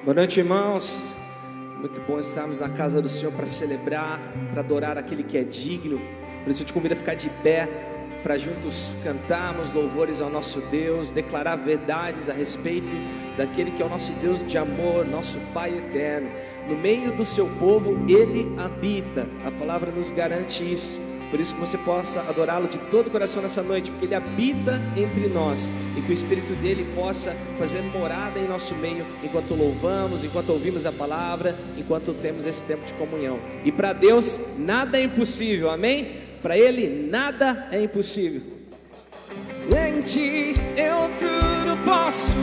Boa noite, irmãos. Muito bom estarmos na casa do Senhor para celebrar, para adorar aquele que é digno. Por isso eu te convido a ficar de pé, para juntos cantarmos louvores ao nosso Deus, declarar verdades a respeito daquele que é o nosso Deus de amor, nosso Pai eterno. No meio do seu povo Ele habita, a palavra nos garante isso. Por isso que você possa adorá-lo de todo o coração nessa noite, porque Ele habita entre nós, e que o Espírito dEle possa fazer morada em nosso meio, enquanto louvamos, enquanto ouvimos a palavra, enquanto temos esse tempo de comunhão. E para Deus nada é impossível, amém? Para Ele nada é impossível. Em Ti eu tudo posso,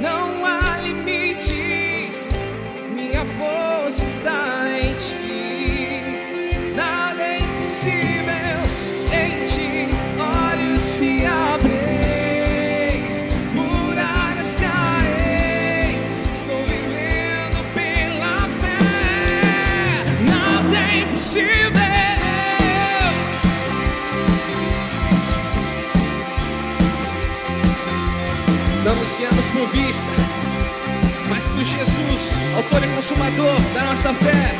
não há limites, minha força está em Ti. Nada é impossível, em Ti olhos se abrem, muralhas caem, estou vivendo pela fé. Nada é impossível. Não nos guiamos por vista, mas por Jesus, autor e consumador da nossa fé.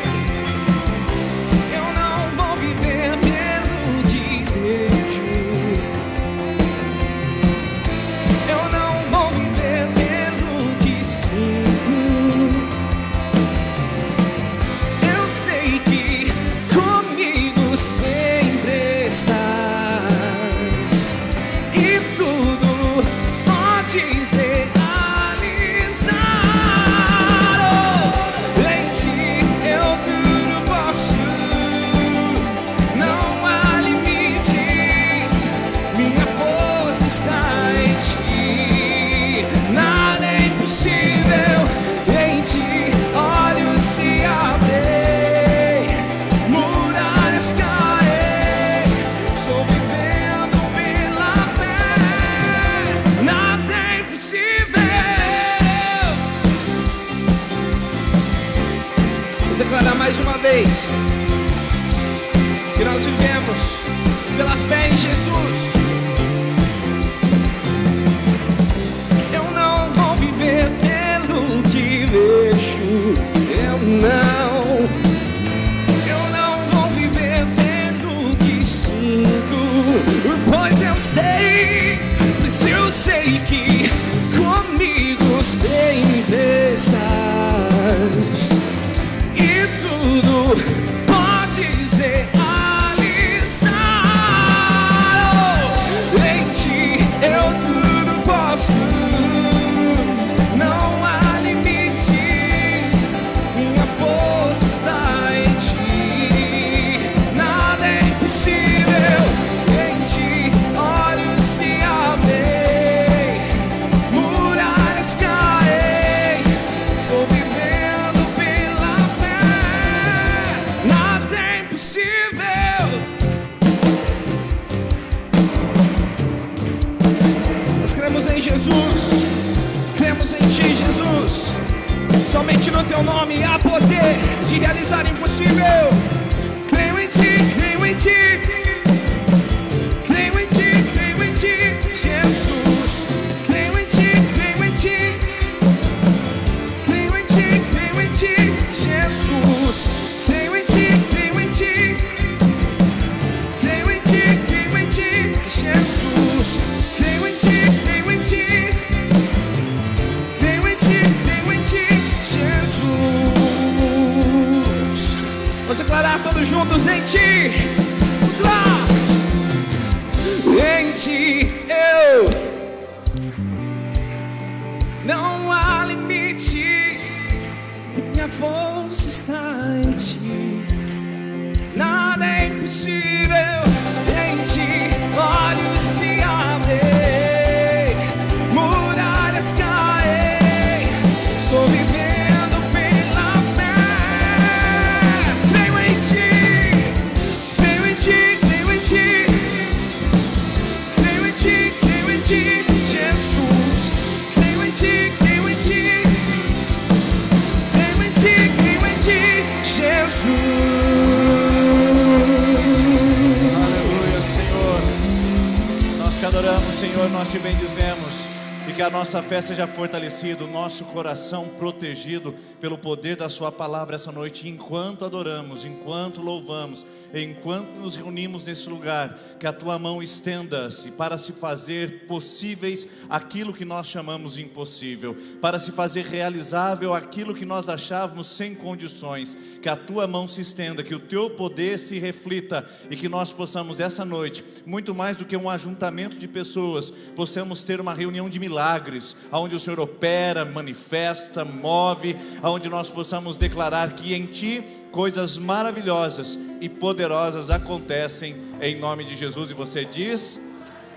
Eu não vou viver pelo que vejo, eu não vou viver pelo que sinto. Eu sei que comigo sempre estás, e tudo pode ser realizado. Em Ti eu tudo posso, não há limites, minha força está em Ti. Nada é impossível, em Ti olhos se abrem, muralhas caem, estou vivendo pela fé. Nada é impossível. Vamos declarar mais uma vez que nós vivemos pela fé em Jesus. Eu não vou viver pelo que vejo, eu não vou viver pelo que sinto, pois eu sei que comigo sempre estás, e tudo pode ser realizado. Em Ti eu tudo posso, não há limites, minha força está em Ti. Nada é impossível, em Ti olhos se abrem, muralhas caem, estou vivendo pela fé. Nada é impossível. Nós cremos em Jesus, cremos em Ti, Jesus. Somente no Teu nome há poder de realizar o impossível. Creio em Ti, creio em Ti, creio em Ti, creio em Ti, Jesus. Creio em Ti, creio em Ti, creio em Ti, creio em Ti, Jesus. Creio em Ti, creio em Ti, creio em Ti, creio em Ti, Jesus. Creio em Ti, creio em Ti, creio em Ti, creio em Ti, Jesus. Vamos declarar todos juntos: em Ti. Vamos lá. Em Ti eu, não há limites, minha força está em Ti. Nada é impossível, em Ti olhos se abrem, muralhas caem, estou vivendo pela fé. Creio em Ti, creio em Ti, creio em Ti, creio em Ti, creio em Ti, Jesus. Creio em Ti, creio em Ti, creio em Ti, creio em Ti, Jesus. Aleluia, Senhor. Nós te adoramos, Senhor, nós te bendizemos. E Que a nossa fé seja fortalecida, o nosso coração protegido pelo poder da sua palavra essa noite. Enquanto adoramos, enquanto louvamos, enquanto nos reunimos nesse lugar, que a tua mão estenda-se para se fazer possíveis aquilo que nós chamamos impossível, para se fazer realizável aquilo que nós achávamos sem condições. Que a tua mão se estenda, que o teu poder se reflita e que nós possamos essa noite, muito mais do que um ajuntamento de pessoas, possamos ter uma reunião de milagres, onde o Senhor opera, manifesta, move, onde nós possamos declarar que em Ti coisas maravilhosas e poderosas acontecem em nome de Jesus. E você diz...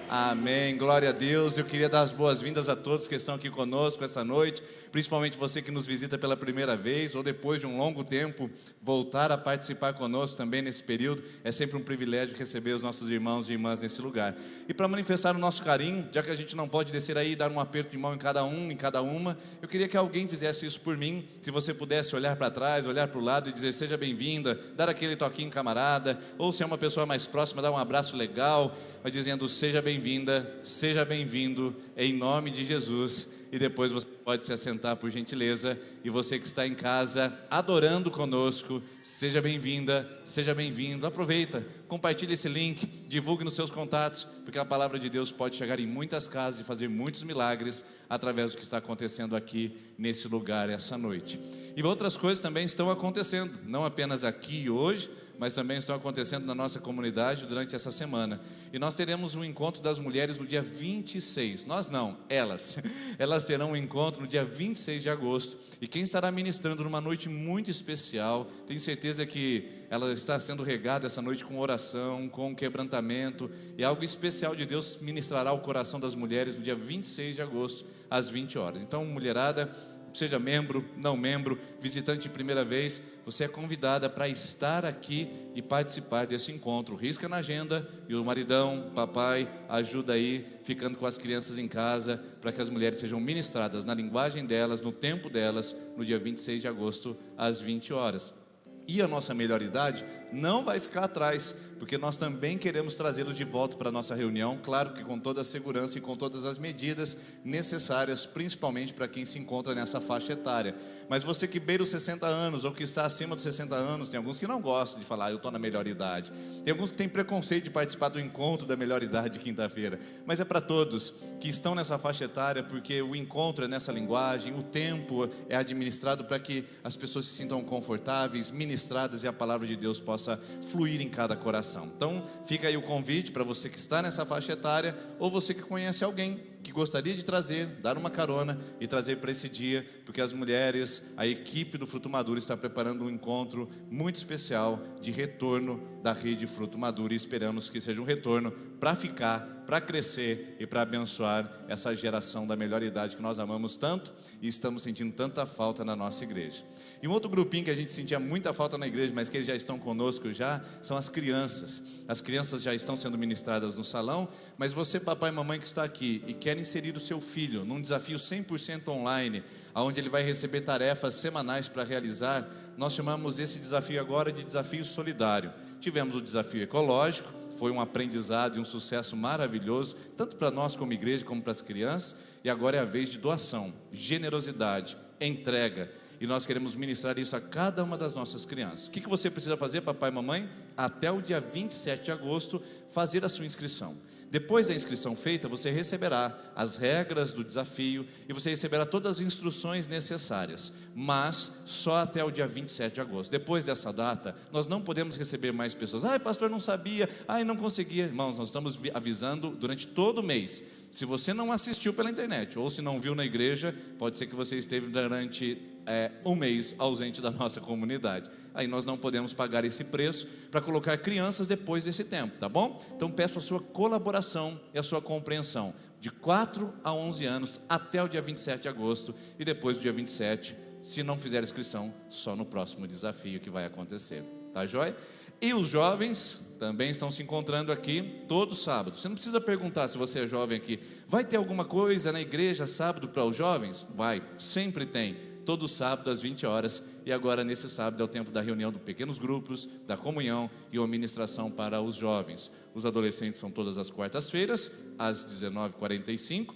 Amém, glória a Deus. Eu queria dar as boas-vindas a todos que estão aqui conosco essa noite, principalmente você que nos visita pela primeira vez, ou depois de um longo tempo, voltar a participar conosco também nesse período. É sempre um privilégio receber os nossos irmãos e irmãs nesse lugar. E para manifestar o nosso carinho, já que a gente não pode descer aí e dar um aperto de mão em cada um, em cada uma, eu queria que alguém fizesse isso por mim. Se você pudesse olhar para trás, olhar para o lado e dizer seja bem-vinda, dar aquele toquinho camarada, ou se é uma pessoa mais próxima, dar um abraço legal, mas dizendo seja bem-vinda, seja bem-vindo, em nome de Jesus. E depois você pode se assentar por gentileza. E você que está em casa adorando conosco, seja bem-vinda, seja bem-vindo. Aproveita, compartilhe esse link, divulgue nos seus contatos, porque a palavra de Deus pode chegar em muitas casas e fazer muitos milagres através do que está acontecendo aqui nesse lugar essa noite. E outras coisas também estão acontecendo, não apenas aqui hoje, mas também estão acontecendo na nossa comunidade durante essa semana. E nós teremos um encontro das mulheres no dia 26. Nós não, elas. Elas terão um encontro no dia 26 de agosto. E quem estará ministrando numa noite muito especial, tenho certeza que ela está sendo regada essa noite com oração, com quebrantamento. E algo especial de Deus ministrará o coração das mulheres no dia 26 de agosto, às 20 horas. Então, mulherada, seja membro, não membro, visitante de primeira vez, você é convidada para estar aqui e participar desse encontro. Risca na agenda e o maridão, papai, ajuda aí, ficando com as crianças em casa, para que as mulheres sejam ministradas na linguagem delas, no tempo delas, no dia 26 de agosto, às 20 horas. E a nossa melhor idade não vai ficar atrás, porque nós também queremos trazê-los de volta para a nossa reunião, claro que com toda a segurança e com todas as medidas necessárias, principalmente para quem se encontra nessa faixa etária. Mas você que beira os 60 anos, ou que está acima dos 60 anos, tem alguns que não gostam de falar, eu estou na melhor idade. Tem alguns que têm preconceito de participar do encontro da melhor idade quinta-feira. Mas é para todos que estão nessa faixa etária, porque o encontro é nessa linguagem, o tempo é administrado para que as pessoas se sintam confortáveis, ministradas, e a palavra de Deus possa fluir em cada coração. Então fica aí o convite para você que está nessa faixa etária, ou você que conhece alguém que gostaria de trazer, dar uma carona e trazer para esse dia, porque as mulheres, a equipe do Fruto Maduro está preparando um encontro muito especial de retorno da rede Fruto Maduro, e esperamos que seja um retorno para ficar, para crescer e para abençoar essa geração da melhor idade que nós amamos tanto e estamos sentindo tanta falta na nossa igreja. E um outro grupinho que a gente sentia muita falta na igreja, mas que eles já estão conosco já, são as crianças. As crianças já estão sendo ministradas no salão, mas você, papai e mamãe que está aqui e quer inserir o seu filho num desafio 100% online, onde ele vai receber tarefas semanais para realizar, nós chamamos esse desafio agora de desafio solidário. Tivemos o desafio ecológico, foi um aprendizado e um sucesso maravilhoso, tanto para nós como igreja, como para as crianças, e agora é a vez de doação, generosidade, entrega, e nós queremos ministrar isso a cada uma das nossas crianças. O que você precisa fazer, papai e mamãe? Até o dia 27 de agosto, fazer a sua inscrição. Depois da inscrição feita, você receberá as regras do desafio e você receberá todas as instruções necessárias, mas só até o dia 27 de agosto. Depois dessa data, nós não podemos receber mais pessoas. Ai, pastor, não sabia, ai, não conseguia. Irmãos, nós estamos avisando durante todo o mês. Se você não assistiu pela internet, ou se não viu na igreja, pode ser que você esteve durante um mês ausente da nossa comunidade. Aí nós não podemos pagar esse preço para colocar crianças depois desse tempo, tá bom? Então peço a sua colaboração e a sua compreensão, de 4 a 11 anos até o dia 27 de agosto, e depois do dia 27, se não fizer inscrição, só no próximo desafio que vai acontecer, tá joia? E os jovens também estão se encontrando aqui todo sábado. Você não precisa perguntar, se você é jovem aqui, vai ter alguma coisa na igreja sábado para os jovens? Vai, sempre tem. Todo sábado às 20 horas, e agora nesse sábado é o tempo da reunião de pequenos grupos, da comunhão e uma ministração para os jovens. Os adolescentes são todas as quartas-feiras, às 19h45,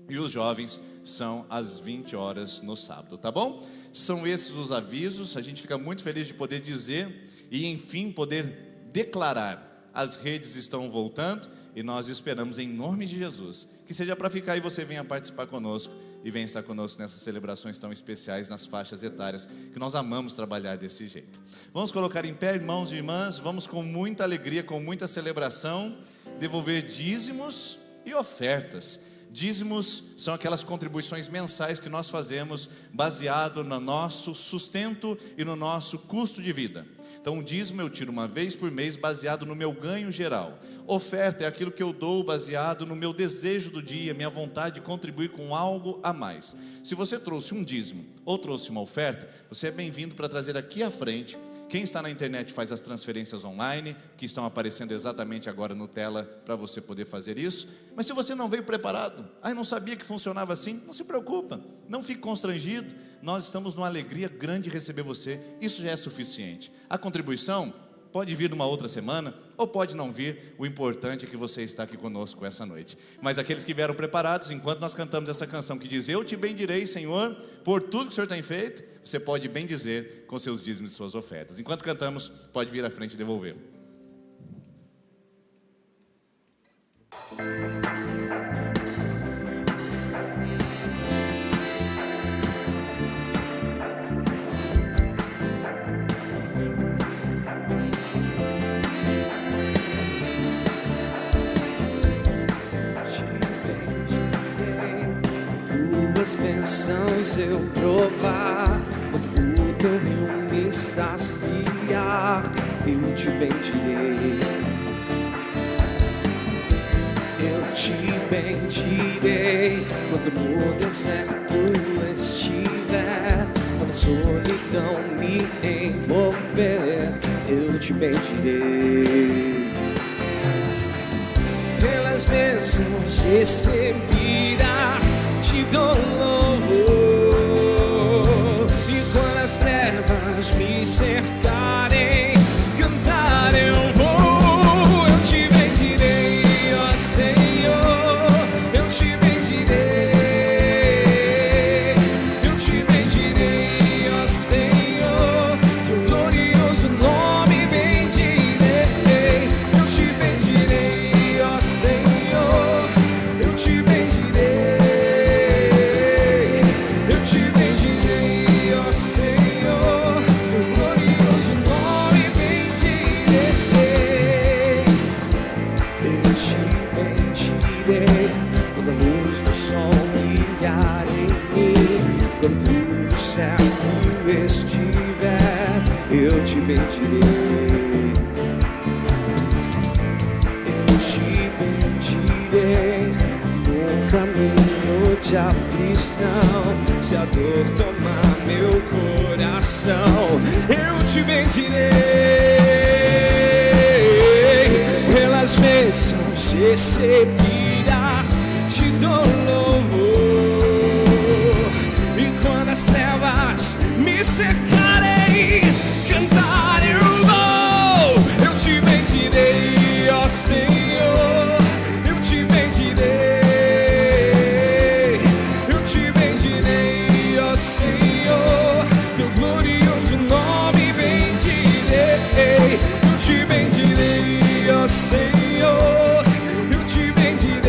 e os jovens são às 20 horas no sábado, tá bom? São esses os avisos. A gente fica muito feliz de poder dizer e enfim poder declarar: as redes estão voltando e nós esperamos em nome de Jesus que seja para ficar e você venha participar conosco e venha estar conosco nessas celebrações tão especiais, nas faixas etárias que nós amamos trabalhar desse jeito. Vamos colocar em pé, irmãos e irmãs, vamos com muita alegria, com muita celebração, devolver dízimos e ofertas. Dízimos são aquelas contribuições mensais que nós fazemos baseado no nosso sustento e no nosso custo de vida. Então o dízimo eu tiro uma vez por mês baseado no meu ganho geral. Oferta é aquilo que eu dou baseado no meu desejo do dia, minha vontade de contribuir com algo a mais. Se você trouxe um dízimo ou trouxe uma oferta, você é bem-vindo para trazer aqui à frente. Quem está na internet faz as transferências online, que estão aparecendo exatamente agora no tela, para você poder fazer isso. Mas se você não veio preparado, não sabia que funcionava assim, não se preocupa, não fique constrangido. Nós estamos numa alegria grande de receber você, isso já é suficiente. A contribuição pode vir numa outra semana, ou pode não vir, o importante é que você está aqui conosco essa noite. Mas aqueles que vieram preparados, enquanto nós cantamos essa canção que diz: eu te bendirei, Senhor, por tudo que o Senhor tem feito, você pode bem dizer com seus dízimos e suas ofertas. Enquanto cantamos, pode vir à frente e devolver. Tuas bênçãos eu provar, o teu rio me saciar, eu te bendirei. Eu te bendirei quando no deserto estiver, quando a solidão me envolver, eu te bendirei. Pelas bênçãos receberás, te dou louvor, e quando as trevas me cercarem, cantar eu vou. Eu te bendirei, ó Senhor, eu te bendirei, eu te bendirei, ó Senhor, teu glorioso nome bendirei. Eu te bendirei, ó Senhor, eu te bendirei. Quando a luz do sol brilhar em mim, quando tudo certo estiver, eu te bendirei. Eu te bendirei no caminho de aflição, se a dor tomar meu coração, eu te bendirei. Pelas bênçãos receberás, te dou louvor, e quando as trevas me cercarem, cantar eu vou. Eu te bendirei, ó Senhor, eu te bendirei, eu te bendirei, ó Senhor, teu glorioso nome bendirei. Eu te bendirei, ó Senhor, eu te bendirei,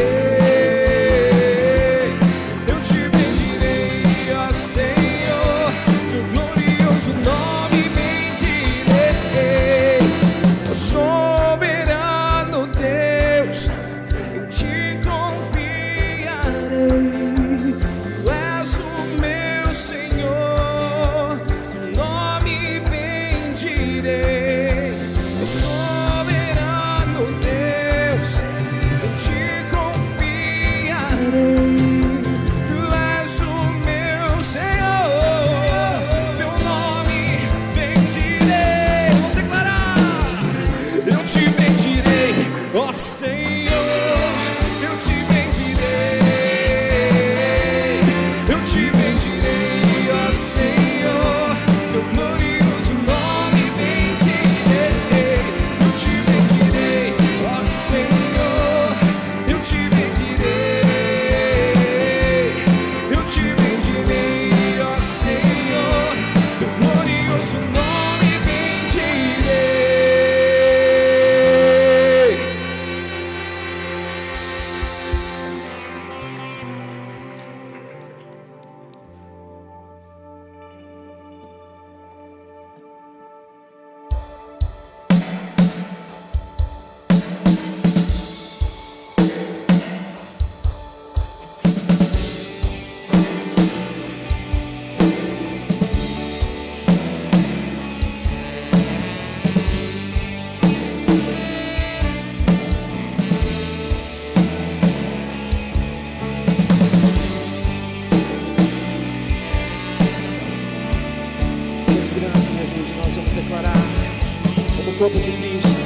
Jesus, nós vamos declarar como corpo de Cristo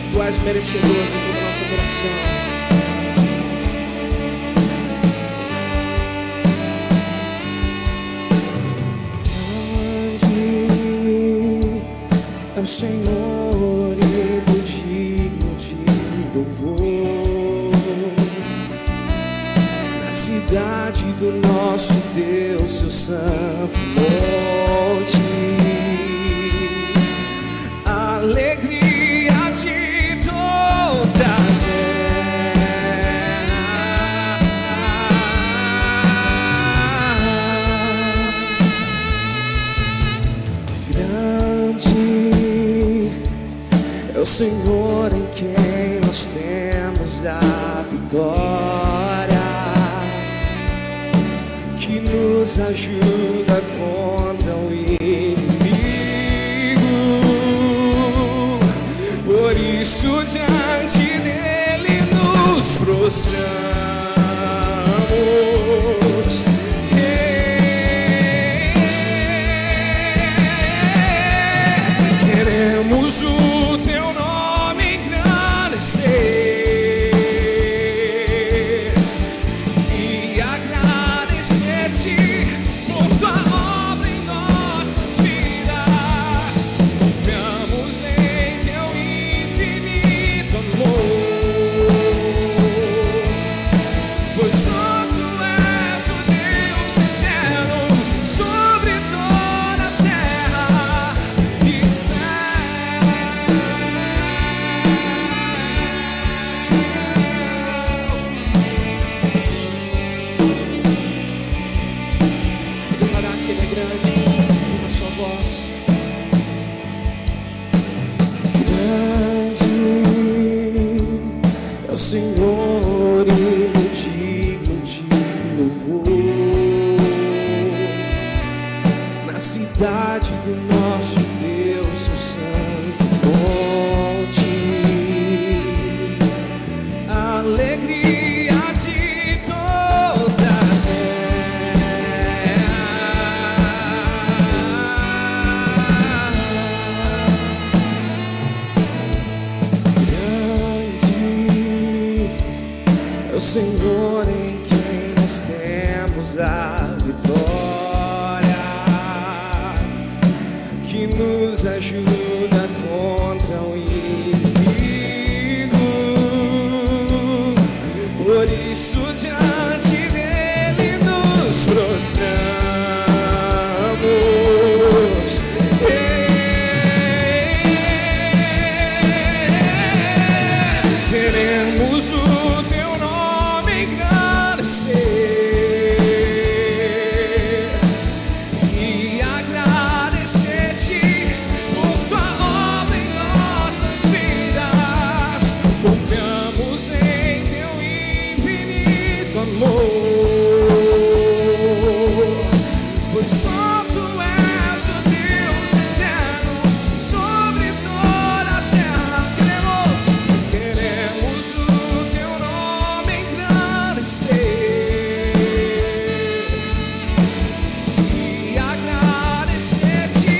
que Tu és merecedor de toda a nossa adoração. É o Senhor, Ele digno de louvor. Na cidade do nosso Deus, seu santo monte, a alegria de toda a é o Senhor em quem nós temos a vitória, que nos ajuda contra o inimigo. Por isso diante dele nos prostramos. Queremos o Teu nome engrandecer e agradecer-te por Tua obra em nossas vidas. Confiamos em Teu infinito amor, pois só Tu és o Deus eterno sobre toda a terra e céu. Declarar que Ele é grande com a sua voz. Grande é o Senhor, Ele digno de louvor. Na cidade do nosso Deus, o santo monte, a alegria de toda a grande é o Senhor em quem nós temos a vitória, que nos ajuda contra o inimigo. Por isso diante dele nos prostramos. Queremos o Teu nome engrandecer e agradecer-te por Tua obra em nossas vidas. Confiamos em Teu infinito amor, pois só Tu és o Deus eterno sobre toda a terra. Queremos o Teu nome engrandecer e agradecer-te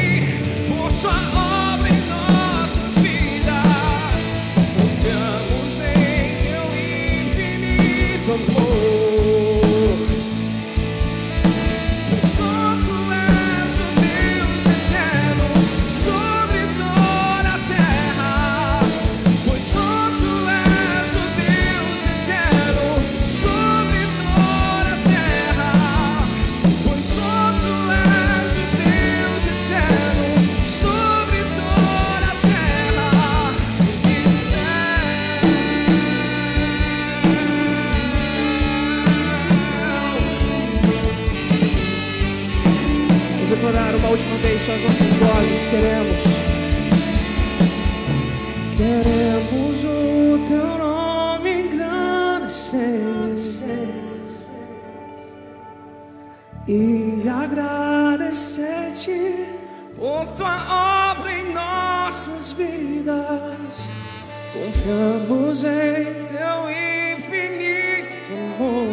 por Tua obra em nossas vidas. Confiamos em Teu infinito amor, pois só Tu és o Deus eterno sobre toda a terra. Pois só Tu és o Deus eterno sobre toda a terra. Pois só Tu és o Deus eterno sobre toda a terra e céu. Vamos declarar uma última vez só as nossas vozes. Queremos o Teu nome engrandecer e agradecer-te por Tua obra em nossas vidas. Confiamos em Teu infinito amor,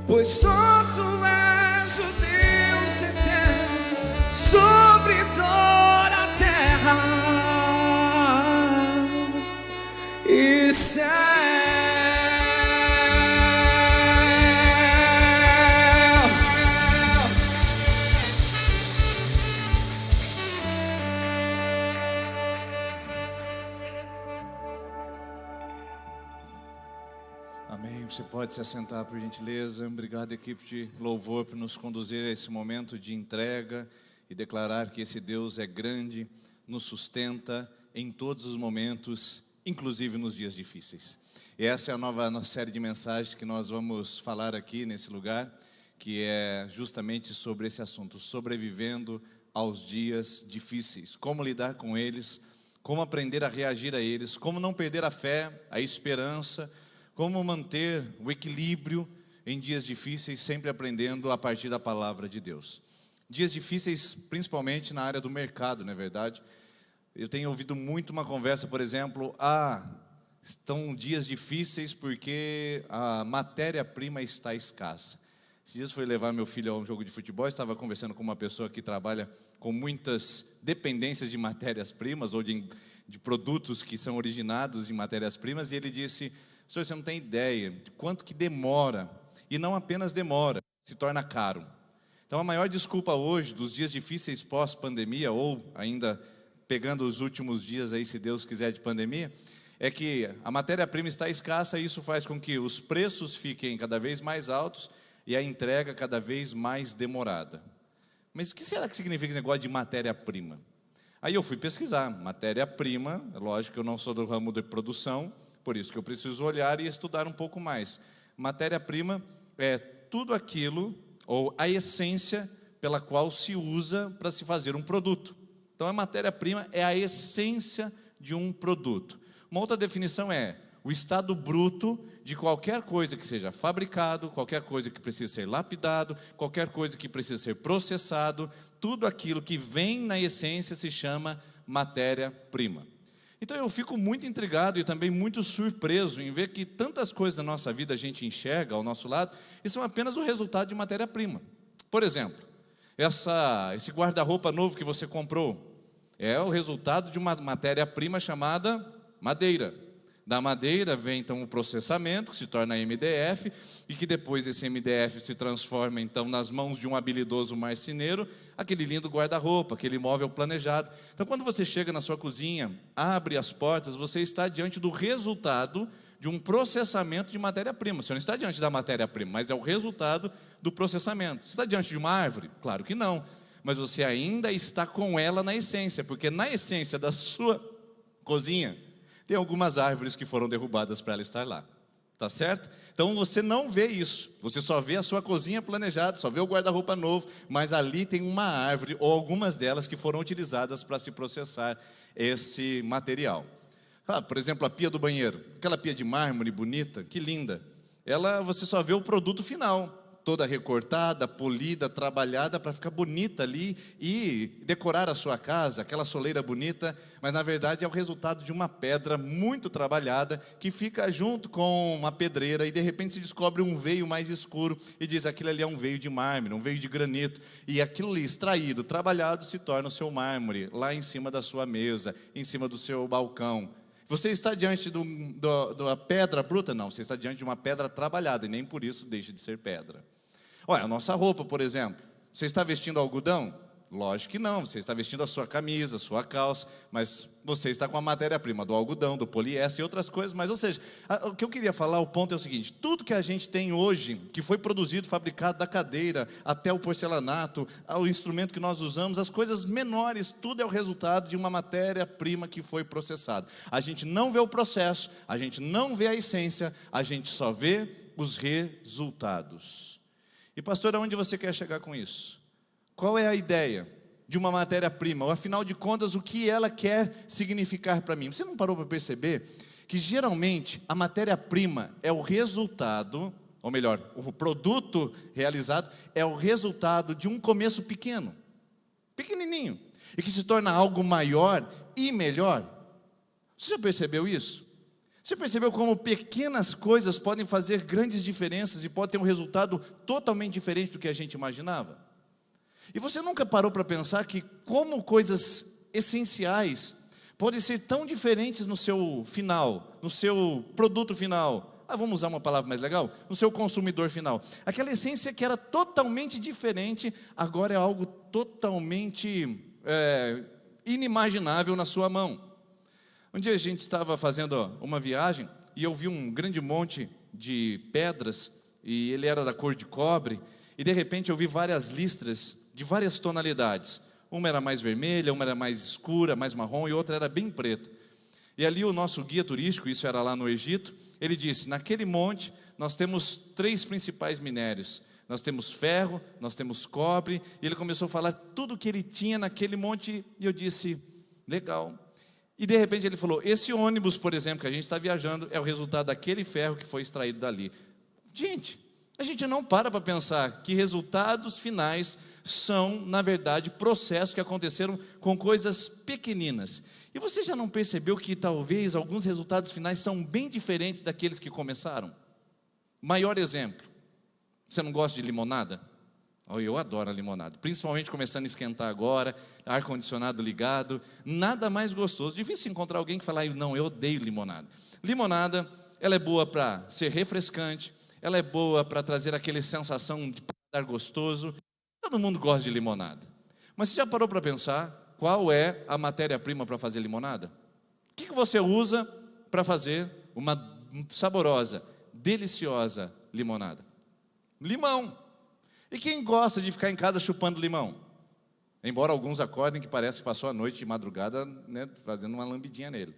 pois só Tu és o Deus Você pode se assentar, por gentileza. Obrigado, equipe de louvor, por nos conduzir a esse momento de entrega e declarar que esse Deus é grande, nos sustenta em todos os momentos, inclusive nos dias difíceis. E essa é a nossa série de mensagens que nós vamos falar aqui nesse lugar, que é justamente sobre esse assunto, sobrevivendo aos dias difíceis, como lidar com eles, como aprender a reagir a eles, como não perder a fé, a esperança, como manter o equilíbrio em dias difíceis, sempre aprendendo a partir da palavra de Deus. Dias difíceis, principalmente na área do mercado, não é verdade? Eu tenho ouvido muito uma conversa, por exemplo, estão dias difíceis porque a matéria-prima está escassa. Esses dias fui levar meu filho a um jogo de futebol, estava conversando com uma pessoa que trabalha com muitas dependências de matérias-primas ou de produtos que são originados em matérias-primas, e ele disse: senhor, você não tem ideia de quanto que demora, e não apenas demora, se torna caro. Então a maior desculpa hoje, dos dias difíceis pós-pandemia, ou ainda pegando os últimos dias aí, se Deus quiser, de pandemia, é que a matéria-prima está escassa, e isso faz com que os preços fiquem cada vez mais altos e a entrega cada vez mais demorada. Mas o que será que significa esse negócio de matéria-prima? Aí eu fui pesquisar, matéria-prima, lógico que eu não sou do ramo de produção, por isso que eu preciso olhar e estudar um pouco mais. Matéria-prima é tudo aquilo, ou a essência pela qual se usa para se fazer um produto. Então a matéria-prima é a essência de um produto. Uma outra definição é o estado bruto de qualquer coisa que seja fabricado, qualquer coisa que precisa ser lapidado, qualquer coisa que precisa ser processado, tudo aquilo que vem na essência se chama matéria-prima. Então eu fico muito intrigado e também muito surpreso em ver que tantas coisas da nossa vida a gente enxerga ao nosso lado e são apenas o resultado de matéria-prima. Por exemplo, esse guarda-roupa novo que você comprou é o resultado de uma matéria-prima chamada madeira. Da madeira vem então o processamento, que se torna MDF, e que depois esse MDF se transforma então nas mãos de um habilidoso marceneiro, aquele lindo guarda-roupa, aquele móvel planejado. Então quando você chega na sua cozinha, abre as portas, você está diante do resultado de um processamento de matéria-prima. Você não está diante da matéria-prima, mas é o resultado do processamento. Você está diante de uma árvore? Claro que não, mas você ainda está com ela na essência, porque na essência da sua cozinha tem algumas árvores que foram derrubadas para ela estar lá, tá certo? Então você não vê isso, você só vê a sua cozinha planejada, só vê o guarda-roupa novo, mas ali tem uma árvore ou algumas delas que foram utilizadas para se processar esse material. Por exemplo, a pia do banheiro, aquela pia de mármore bonita, que linda, você só vê o produto final, toda recortada, polida, trabalhada para ficar bonita ali e decorar a sua casa, aquela soleira bonita, mas na verdade é o resultado de uma pedra muito trabalhada que fica junto com uma pedreira e de repente se descobre um veio mais escuro e diz: aquilo ali é um veio de mármore, um veio de granito, e aquilo ali extraído, trabalhado, se torna o seu mármore lá em cima da sua mesa, em cima do seu balcão. Você está diante da pedra bruta? Não, você está diante de uma pedra trabalhada, e nem por isso deixa de ser pedra. Olha, a nossa roupa, por exemplo, você está vestindo algodão? Lógico que não, você está vestindo a sua camisa, a sua calça, mas você está com a matéria-prima do algodão, do poliéster e outras coisas, mas ou seja, o que eu queria falar, o ponto é o seguinte: tudo que a gente tem hoje, que foi produzido, fabricado, da cadeira até o porcelanato, ao instrumento que nós usamos, as coisas menores, tudo é o resultado de uma matéria-prima que foi processada. A gente não vê o processo, a gente não vê a essência, a gente só vê os resultados. E pastor, aonde você quer chegar com isso? Qual é a ideia de uma matéria-prima? Ou afinal de contas, o que ela quer significar para mim? Você não parou para perceber que geralmente a matéria-prima é o resultado, ou melhor, o produto realizado é o resultado de um começo pequeno, pequenininho, e que se torna algo maior e melhor? Você já percebeu isso? Você percebeu como pequenas coisas podem fazer grandes diferenças e podem ter um resultado totalmente diferente do que a gente imaginava? E você nunca parou para pensar que como coisas essenciais podem ser tão diferentes no seu final, no seu produto final? Vamos usar uma palavra mais legal? No seu consumidor final. Aquela essência que era totalmente diferente, agora é algo totalmente inimaginável na sua mão. Um dia a gente estava fazendo uma viagem e eu vi um grande monte de pedras, e ele era da cor de cobre, e de repente eu vi várias listras de várias tonalidades. Uma era mais vermelha, uma era mais escura, mais marrom, e outra era bem preta. E ali o nosso guia turístico, isso era lá no Egito, ele disse: naquele monte nós temos 3 principais minérios. Nós temos ferro, nós temos cobre. E ele começou a falar tudo que ele tinha naquele monte, e eu disse: legal. E de repente ele falou: esse ônibus, por exemplo, que a gente está viajando, é o resultado daquele ferro que foi extraído dali. Gente, a gente não para pensar que resultados finais são, na verdade, processos que aconteceram com coisas pequeninas. E você já não percebeu que talvez alguns resultados finais são bem diferentes daqueles que começaram? Maior exemplo: você não gosta de limonada? Eu adoro a limonada, principalmente começando a esquentar agora, ar-condicionado ligado, nada mais gostoso. Difícil encontrar alguém que fala: não, eu odeio limonada. Limonada, ela é boa para ser refrescante, ela é boa para trazer aquela sensação de paladar gostoso. Todo mundo gosta de limonada. Mas você já parou para pensar qual é a matéria-prima para fazer limonada? O que você usa para fazer uma saborosa, deliciosa limonada? Limão. E quem gosta de ficar em casa chupando limão? Embora alguns acordem que parece que passou a noite de madrugada, né, fazendo uma lambidinha nele.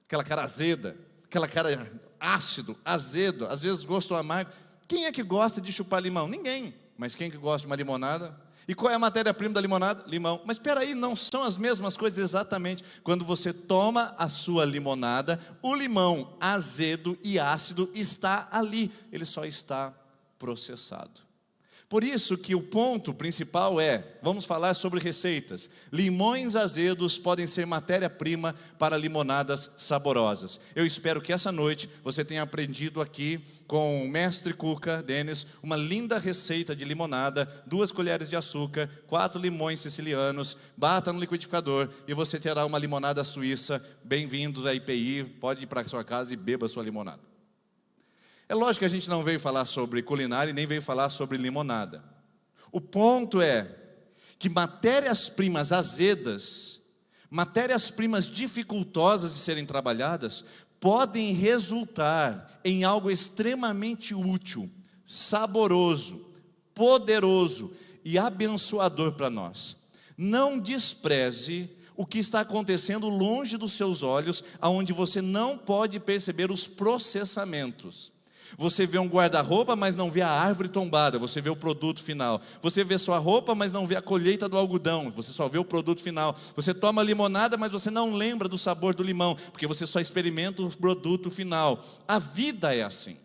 Aquela cara azeda, aquela cara ácido, azedo, às vezes gosto amargo. Quem é que gosta de chupar limão? Ninguém. Mas quem que gosta de uma limonada? E qual é a matéria-prima da limonada? Limão. Mas espera aí, não são as mesmas coisas exatamente. Quando você toma a sua limonada, o limão azedo e ácido está ali. Ele só está processado. Por isso que o ponto principal vamos falar sobre receitas. Limões azedos podem ser matéria-prima para limonadas saborosas. Eu espero que essa noite você tenha aprendido aqui com o mestre Cuca, Denis, uma linda receita de limonada, 2 colheres de açúcar, 4 limões sicilianos, bata no liquidificador e você terá uma limonada suíça. Bem-vindos à IPI, pode ir para a sua casa e beba a sua limonada. É lógico que a gente não veio falar sobre culinária e nem veio falar sobre limonada. O ponto é que matérias-primas azedas, matérias-primas dificultosas de serem trabalhadas, podem resultar em algo extremamente útil, saboroso, poderoso e abençoador para nós. Não despreze o que está acontecendo longe dos seus olhos, aonde você não pode perceber os processamentos. Você vê um guarda-roupa, mas não vê a árvore tombada, você vê o produto final. Você vê sua roupa, mas não vê a colheita do algodão, você só vê o produto final. Você toma limonada, mas você não lembra do sabor do limão, porque você só experimenta o produto final. A vida é assim.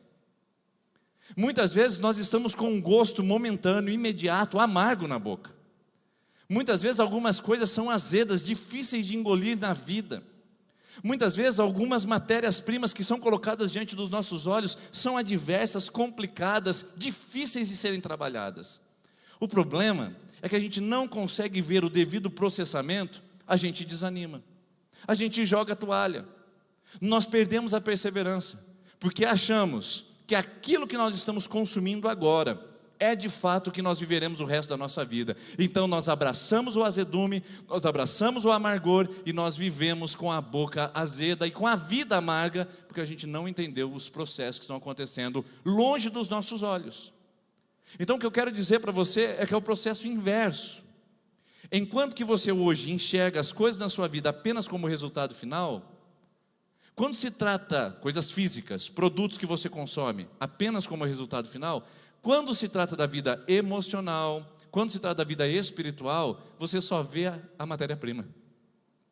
Muitas vezes nós estamos com um gosto momentâneo, imediato, amargo na boca. Muitas vezes algumas coisas são azedas, difíceis de engolir na vida. Muitas vezes algumas matérias-primas que são colocadas diante dos nossos olhos são adversas, complicadas, difíceis de serem trabalhadas. O problema é que a gente não consegue ver o devido processamento, a gente desanima, a gente joga a toalha, nós perdemos a perseverança, porque achamos que aquilo que nós estamos consumindo agora é de fato que nós viveremos o resto da nossa vida. Então nós abraçamos o azedume, nós abraçamos o amargor e nós vivemos com a boca azeda e com a vida amarga, porque a gente não entendeu os processos que estão acontecendo longe dos nossos olhos. Então o que eu quero dizer para você é que é o processo inverso. Enquanto que você hoje enxerga as coisas na sua vida apenas como resultado final, quando se trata coisas físicas, produtos que você consome apenas como resultado final, quando se trata da vida emocional, quando se trata da vida espiritual, você só vê a matéria-prima.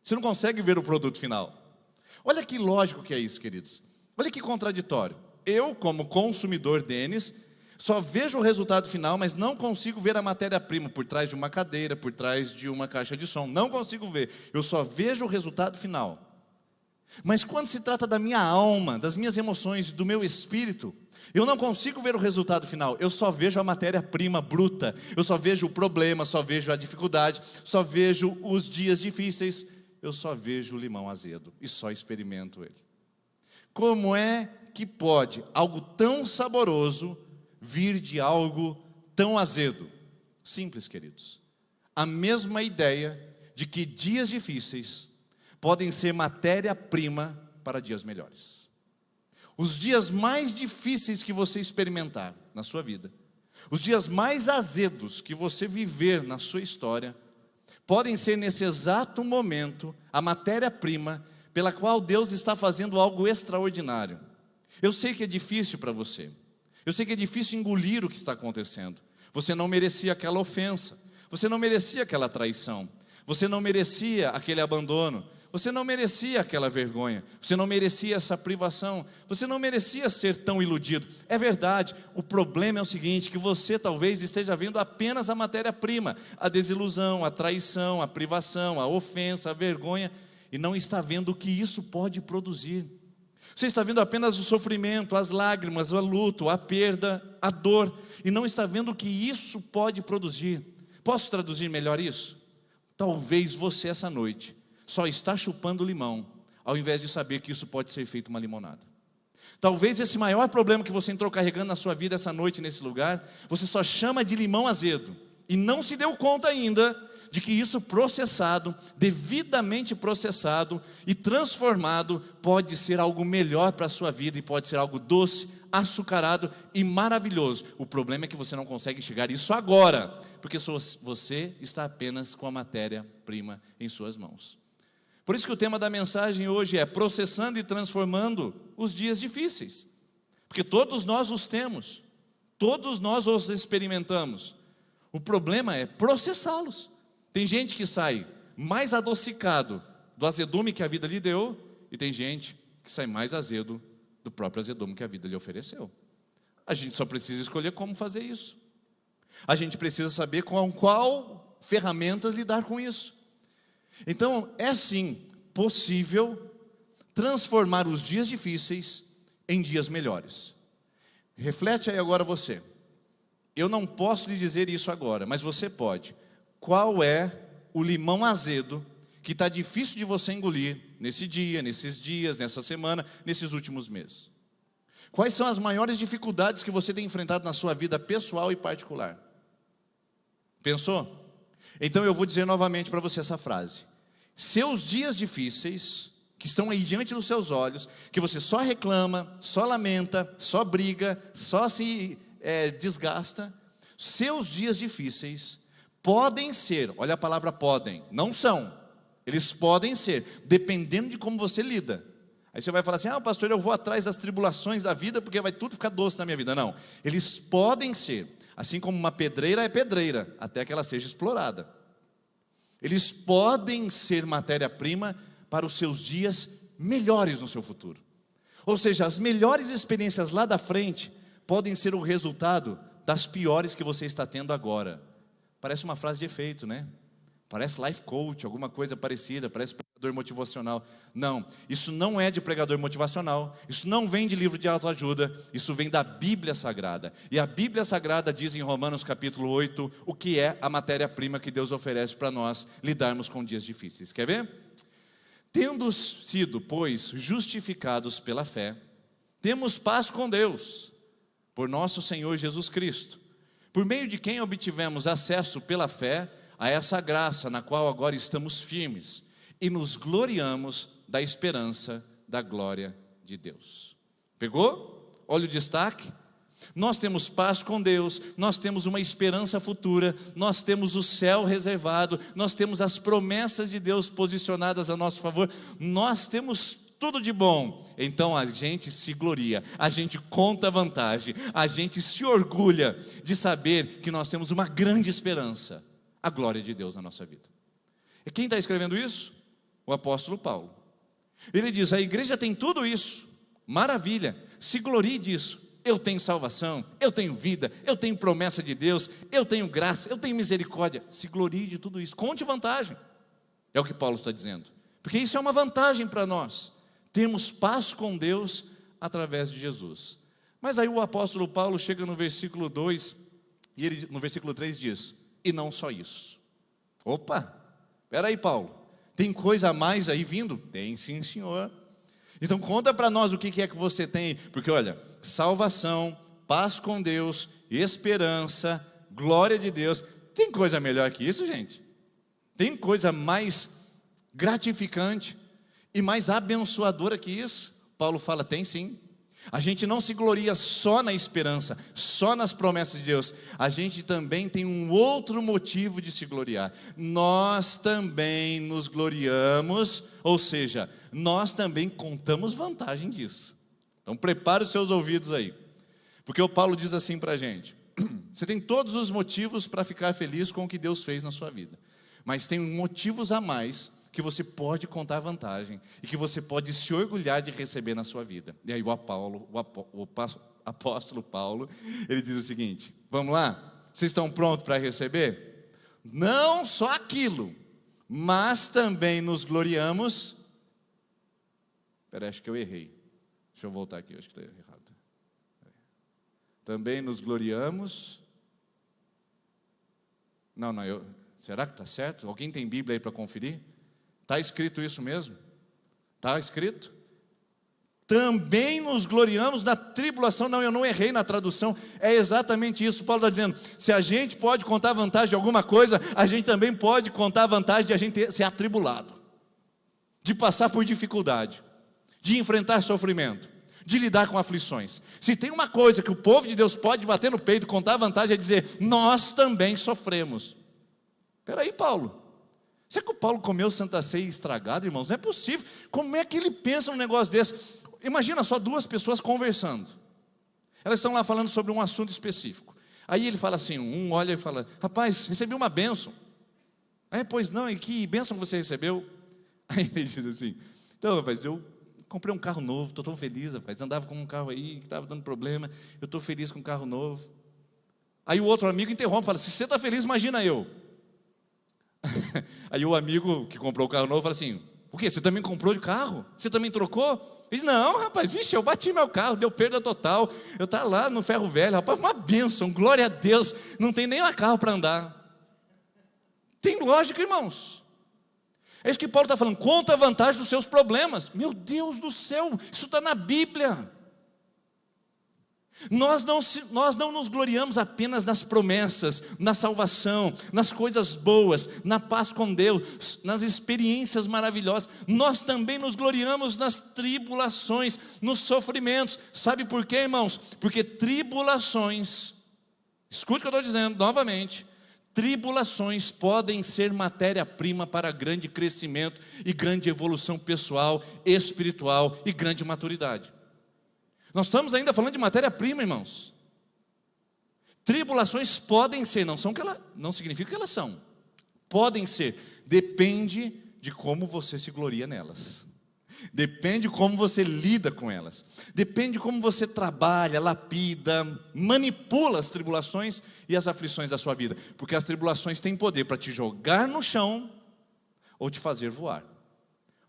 Você não consegue ver o produto final. Olha que lógico que é isso, queridos. Olha que contraditório. Eu, como consumidor, Denis, só vejo o resultado final, mas não consigo ver a matéria-prima por trás de uma cadeira, por trás de uma caixa de som. Não consigo ver. Eu só vejo o resultado final. Mas quando se trata da minha alma, das minhas emoções, do meu espírito, eu não consigo ver o resultado final. Eu só vejo a matéria-prima bruta. Eu só vejo o problema, só vejo a dificuldade, só vejo os dias difíceis. Eu só vejo o limão azedo e só experimento ele. Como é que pode algo tão saboroso vir de algo tão azedo? Simples, queridos. A mesma ideia de que dias difíceis podem ser matéria-prima para dias melhores. Os dias mais difíceis que você experimentar na sua vida, os dias mais azedos que você viver na sua história, podem ser nesse exato momento a matéria-prima pela qual Deus está fazendo algo extraordinário. Eu sei que é difícil para você, eu sei que é difícil engolir o que está acontecendo. Você não merecia aquela ofensa, você não merecia aquela traição, você não merecia aquele abandono, você não merecia aquela vergonha, você não merecia essa privação, você não merecia ser tão iludido. É verdade, o problema é o seguinte, que você talvez esteja vendo apenas a matéria-prima, a desilusão, a traição, a privação, a ofensa, a vergonha, e não está vendo o que isso pode produzir. Você está vendo apenas o sofrimento, as lágrimas, o luto, a perda, a dor, e não está vendo o que isso pode produzir. Posso traduzir melhor isso? Talvez você essa noite só está chupando limão, ao invés de saber que isso pode ser feito uma limonada. Talvez esse maior problema que você entrou carregando na sua vida essa noite nesse lugar, você só chama de limão azedo, e não se deu conta ainda de que isso processado, devidamente processado e transformado, pode ser algo melhor para a sua vida, e pode ser algo doce, açucarado e maravilhoso. O problema é que você não consegue enxergar isso agora, porque você está apenas com a matéria-prima em suas mãos. Por isso que o tema da mensagem hoje é processando e transformando os dias difíceis, porque todos nós os temos, todos nós os experimentamos. O problema é processá-los. Tem gente que sai mais adocicado do azedume que a vida lhe deu, e tem gente que sai mais azedo do próprio azedume que a vida lhe ofereceu. A gente só precisa escolher como fazer isso. A gente precisa saber com qual ferramentas lidar com isso. Então, é sim possível transformar os dias difíceis em dias melhores. Reflete aí agora você. Eu não posso lhe dizer isso agora, mas você pode. Qual é o limão azedo que está difícil de você engolir nesse dia, nesses dias, nessa semana, nesses últimos meses? Quais são as maiores dificuldades que você tem enfrentado na sua vida pessoal e particular? Pensou? Então eu vou dizer novamente para você essa frase. Seus dias difíceis, que estão aí diante dos seus olhos, que você só reclama, só lamenta, só briga, só se desgasta, seus dias difíceis podem ser, olha a palavra podem, não são, eles podem ser, dependendo de como você lida. Aí você vai falar assim, pastor, eu vou atrás das tribulações da vida, porque vai tudo ficar doce na minha vida. Não, eles podem ser, assim como uma pedreira é pedreira, até que ela seja explorada. Eles podem ser matéria-prima para os seus dias melhores no seu futuro. Ou seja, as melhores experiências lá da frente podem ser o resultado das piores que você está tendo agora. Parece uma frase de efeito, né? Parece life coach, alguma coisa parecida, parece pregador motivacional. Não, isso não é de pregador motivacional, isso não vem de livro de autoajuda, isso vem da Bíblia Sagrada. E a Bíblia Sagrada diz em Romanos capítulo 8, o que é a matéria-prima que Deus oferece para nós lidarmos com dias difíceis. Quer ver? Tendo sido, pois, justificados pela fé, temos paz com Deus, por nosso Senhor Jesus Cristo, por meio de quem obtivemos acesso pela fé a essa graça na qual agora estamos firmes e nos gloriamos da esperança da glória de Deus. Pegou? Olha o destaque. Nós temos paz com Deus, nós temos uma esperança futura, nós temos o céu reservado, nós temos as promessas de Deus posicionadas a nosso favor, nós temos tudo de bom. Então a gente se gloria, a gente conta vantagem, a gente se orgulha de saber que nós temos uma grande esperança, a glória de Deus na nossa vida. E quem está escrevendo isso? O apóstolo Paulo. Ele diz, a igreja tem tudo isso, maravilha, se glorie disso. Eu tenho salvação, eu tenho vida, eu tenho promessa de Deus, eu tenho graça, eu tenho misericórdia. Se glorie de tudo isso, conte vantagem. É o que Paulo está dizendo, porque isso é uma vantagem para nós. Temos paz com Deus através de Jesus. Mas aí o apóstolo Paulo chega no versículo 2, e ele no versículo 3 diz, e não só isso. Opa, espera aí, Paulo, tem coisa a mais aí vindo? Tem sim, senhor. Então conta para nós o que é que você tem, porque olha, salvação, paz com Deus, esperança, glória de Deus, tem coisa melhor que isso, gente? Tem coisa mais gratificante e mais abençoadora que isso? Paulo fala, tem sim. A gente não se gloria só na esperança, só nas promessas de Deus. A gente também tem um outro motivo de se gloriar. Nós também nos gloriamos, ou seja, nós também contamos vantagem disso. Então prepare os seus ouvidos aí, porque o Paulo diz assim para a gente: você tem todos os motivos para ficar feliz com o que Deus fez na sua vida, mas tem motivos a mais que você pode contar vantagem e que você pode se orgulhar de receber na sua vida. E aí o apóstolo Paulo, ele diz o seguinte: vamos lá? Vocês estão prontos para receber? Não só aquilo, mas também nos gloriamos. Espera, acho que eu errei. Deixa eu voltar aqui, acho que está errado. Também nos gloriamos. Não, será que está certo? Alguém tem Bíblia aí para conferir? Está escrito isso mesmo? Está escrito? Também nos gloriamos na tribulação. Não, eu não errei na tradução. É exatamente isso. Paulo está dizendo: se a gente pode contar vantagem de alguma coisa, a gente também pode contar vantagem de a gente ser atribulado, de passar por dificuldade, de enfrentar sofrimento, de lidar com aflições. Se tem uma coisa que o povo de Deus pode bater no peito, contar vantagem, é dizer: nós também sofremos. Espera aí, Paulo. Será que o Paulo comeu Santa Ceia estragado, irmãos? Não é possível. Como é que ele pensa num negócio desse? Imagina só duas pessoas conversando. Elas estão lá falando sobre um assunto específico. Aí ele fala assim, um olha e fala: rapaz, recebi uma bênção. Pois não, e que bênção você recebeu? Aí ele diz assim: então, rapaz, eu comprei um carro novo, estou tão feliz, rapaz. Andava com um carro aí que estava dando problema, eu estou feliz com um carro novo. Aí o outro amigo interrompe e fala: se você está feliz, imagina eu. Aí o amigo que comprou o carro novo fala assim: o quê? Você também comprou de carro? Você também trocou? Ele diz: não, rapaz, vixe, eu bati meu carro, deu perda total. Eu estava lá no ferro velho, rapaz, uma bênção, glória a Deus. Não tem nem um carro para andar. Tem lógica, irmãos. É isso que Paulo está falando: conta a vantagem dos seus problemas. Meu Deus do céu, isso está na Bíblia. Nós não nos gloriamos apenas nas promessas, na salvação, nas coisas boas, na paz com Deus, nas experiências maravilhosas. Nós também nos gloriamos nas tribulações, nos sofrimentos. Sabe por quê, irmãos? Porque tribulações, escute o que eu estou dizendo novamente, tribulações podem ser matéria-prima para grande crescimento e grande evolução pessoal, espiritual e grande maturidade. Nós estamos ainda falando de matéria-prima, irmãos. Tribulações podem ser, não significa que elas são. Podem ser, depende de como você se gloria nelas. Depende de como você lida com elas. Depende de como você trabalha, lapida, manipula as tribulações e as aflições da sua vida. Porque as tribulações têm poder para te jogar no chão ou te fazer voar.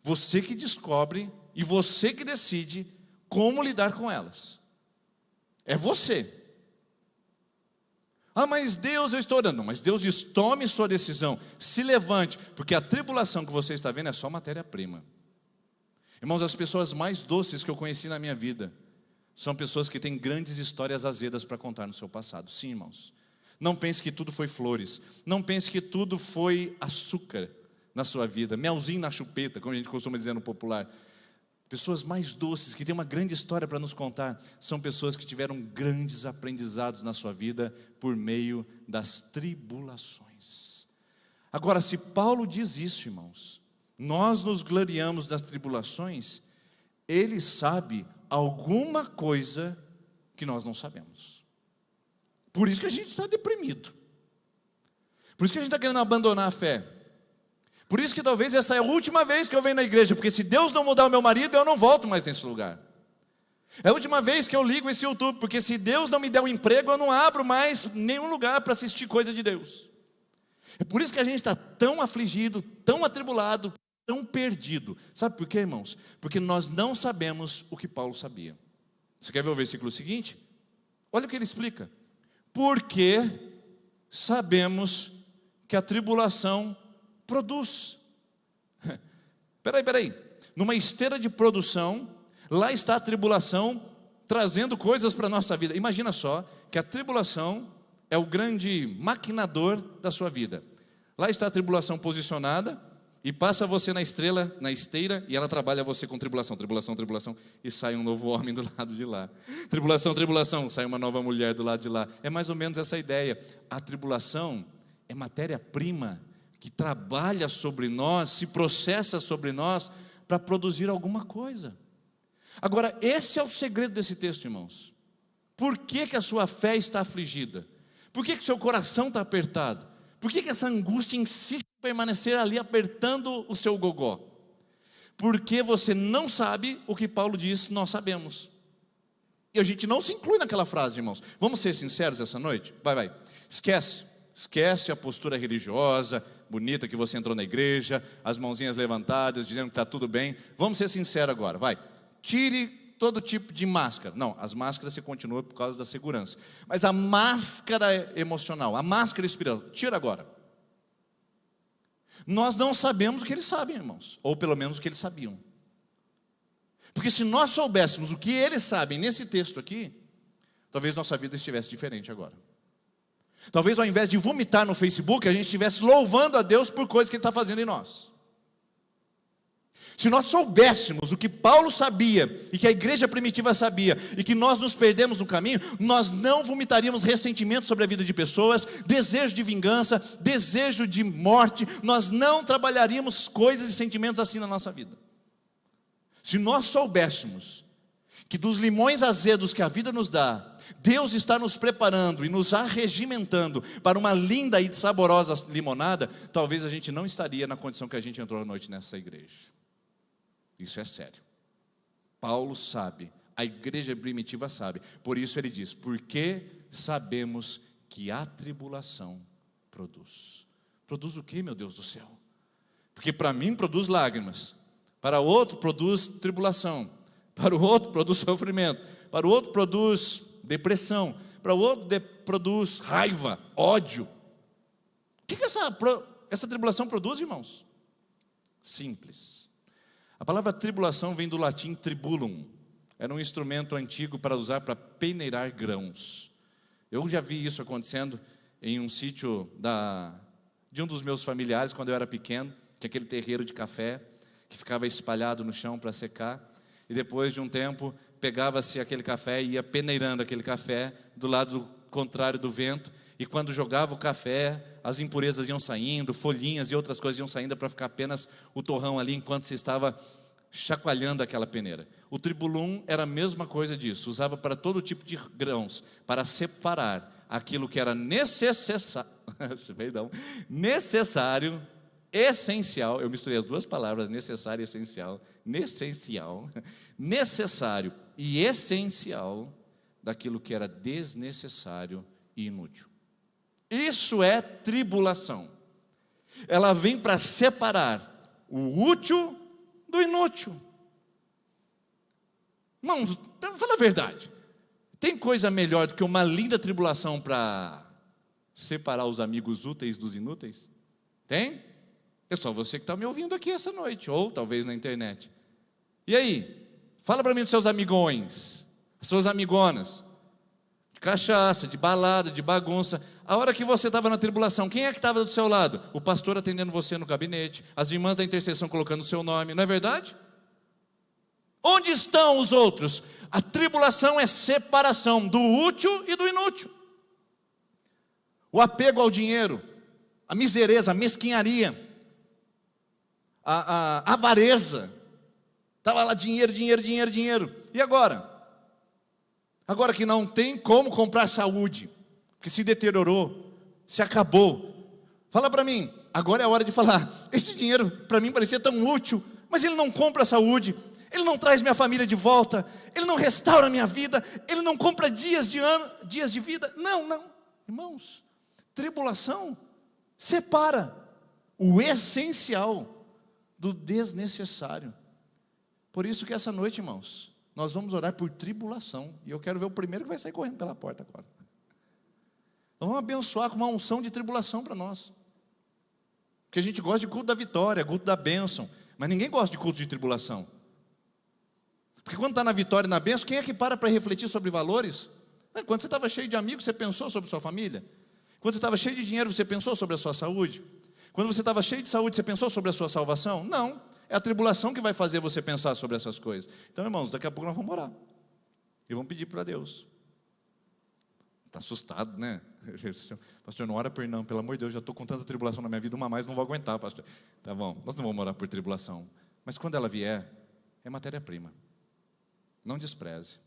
Você que descobre e você que decide como lidar com elas. É você. Mas Deus, eu estou orando. Não, mas Deus diz: tome sua decisão, se levante, porque a tribulação que você está vendo é só matéria-prima. Irmãos, as pessoas mais doces que eu conheci na minha vida são pessoas que têm grandes histórias azedas para contar no seu passado. Sim, irmãos. Não pense que tudo foi flores. Não pense que tudo foi açúcar na sua vida, melzinho na chupeta, como a gente costuma dizer no popular. Pessoas mais doces, que têm uma grande história para nos contar, são pessoas que tiveram grandes aprendizados na sua vida por meio das tribulações. Agora, se Paulo diz isso, irmãos, nós nos gloriamos das tribulações, ele sabe alguma coisa que nós não sabemos. Por isso que a gente está deprimido. Por isso que a gente está querendo abandonar a fé. Por isso que talvez essa é a última vez que eu venho na igreja, porque se Deus não mudar o meu marido, eu não volto mais nesse lugar. É a última vez que eu ligo esse YouTube, porque se Deus não me der um emprego, eu não abro mais nenhum lugar para assistir coisa de Deus. É por isso que a gente está tão afligido, tão atribulado, tão perdido. Sabe por quê, irmãos? Porque nós não sabemos o que Paulo sabia. Você quer ver o versículo seguinte? Olha o que ele explica. Porque sabemos que a tribulação produz. Peraí. Numa esteira de produção, lá está a tribulação trazendo coisas para a nossa vida. Imagina só que a tribulação é o grande maquinador da sua vida. Lá está a tribulação posicionada, e passa você na esteira, e ela trabalha você com tribulação, e sai um novo homem do lado de lá. Tribulação, sai uma nova mulher do lado de lá. É mais ou menos essa ideia. A tribulação é matéria-prima que trabalha sobre nós, se processa sobre nós para produzir alguma coisa. Agora, esse é o segredo desse texto, irmãos. Por que a sua fé está afligida? Por que o seu coração está apertado? Por que essa angústia insiste em permanecer ali apertando o seu gogó? Porque você não sabe o que Paulo diz, nós sabemos. E a gente não se inclui naquela frase, irmãos. Vamos ser sinceros essa noite? Vai. Esquece a postura religiosa, bonita que você entrou na igreja, as mãozinhas levantadas, dizendo que está tudo bem. Vamos ser sinceros agora, vai. Tire todo tipo de máscara. Não, as máscaras você continua por causa da segurança. Mas a máscara emocional, a máscara espiritual, tira agora. Nós não sabemos o que eles sabem, irmãos. Ou pelo menos o que eles sabiam. Porque se nós soubéssemos o que eles sabem nesse texto aqui, talvez nossa vida estivesse diferente agora. Talvez ao invés de vomitar no Facebook, a gente estivesse louvando a Deus por coisas que Ele está fazendo em nós. Se nós soubéssemos o que Paulo sabia, e que a igreja primitiva sabia, e que nós nos perdemos no caminho, nós não vomitaríamos ressentimento sobre a vida de pessoas, desejo de vingança, desejo de morte, nós não trabalharíamos coisas e sentimentos assim na nossa vida. Se nós soubéssemos que dos limões azedos que a vida nos dá, Deus está nos preparando e nos arregimentando para uma linda e saborosa limonada, talvez a gente não estaria na condição que a gente entrou à noite nessa igreja. Isso é sério. Paulo sabe, a igreja primitiva sabe. Por isso ele diz, porque sabemos que a tribulação produz. Produz o que, meu Deus do céu? Porque para mim produz lágrimas, para outro produz tribulação, para o outro produz sofrimento, para o outro produz depressão, para o outro produz raiva, ódio. O que essa tribulação produz, irmãos? Simples. A palavra tribulação vem do latim tribulum. Era um instrumento antigo para usar para peneirar grãos. Eu já vi isso acontecendo em um sítio de um dos meus familiares, quando eu era pequeno. Tinha aquele terreiro de café que ficava espalhado no chão para secar. E depois de um tempo, pegava-se aquele café e ia peneirando aquele café do lado contrário do vento. E quando jogava o café, as impurezas iam saindo, folhinhas e outras coisas iam saindo para ficar apenas o torrão ali, enquanto se estava chacoalhando aquela peneira. O tribulum era a mesma coisa disso, usava para todo tipo de grãos, para separar aquilo que era necessário, essencial, eu misturei as duas palavras, necessário e essencial, necessário e essencial, daquilo que era desnecessário e inútil. Isso é tribulação. Ela vem para separar o útil do inútil. Não, fala a verdade. Tem coisa melhor do que uma linda tribulação para separar os amigos úteis dos inúteis? Tem? É só você que está me ouvindo aqui essa noite, ou talvez na internet. E aí? Fala para mim dos seus amigões, as suas amigonas, de cachaça, de balada, de bagunça. A hora que você estava na tribulação, quem é que estava do seu lado? O pastor atendendo você no gabinete, as irmãs da intercessão colocando o seu nome, não é verdade? Onde estão os outros? A tribulação é separação do útil e do inútil. O apego ao dinheiro, a misereza, a mesquinharia, a avareza. Estava lá dinheiro. E agora? Agora que não tem como comprar saúde, que se deteriorou, se acabou. Fala para mim, agora é a hora de falar. Esse dinheiro para mim parecia tão útil, mas ele não compra a saúde, ele não traz minha família de volta, ele não restaura a minha vida, ele não compra dias de vida. Não, irmãos, tribulação separa o essencial do desnecessário. Por isso que essa noite, irmãos, nós vamos orar por tribulação, e eu quero ver o primeiro que vai sair correndo pela porta agora. Nós vamos abençoar com uma unção de tribulação para nós. Porque a gente gosta de culto da vitória, culto da bênção, mas ninguém gosta de culto de tribulação. Porque quando está na vitória e na bênção, quem é que para refletir sobre valores? Quando você estava cheio de amigos, você pensou sobre sua família? Quando você estava cheio de dinheiro, você pensou sobre a sua saúde? Quando você estava cheio de saúde, você pensou sobre a sua salvação? Não, é a tribulação que vai fazer você pensar sobre essas coisas. Então, irmãos, daqui a pouco nós vamos orar e vamos pedir para Deus. Está assustado, né? Pastor, não ora por não, pelo amor de Deus, já estou com tanta tribulação na minha vida, uma mais não vou aguentar, pastor. Tá bom, nós não vamos orar por tribulação, mas quando ela vier, é matéria-prima. Não despreze.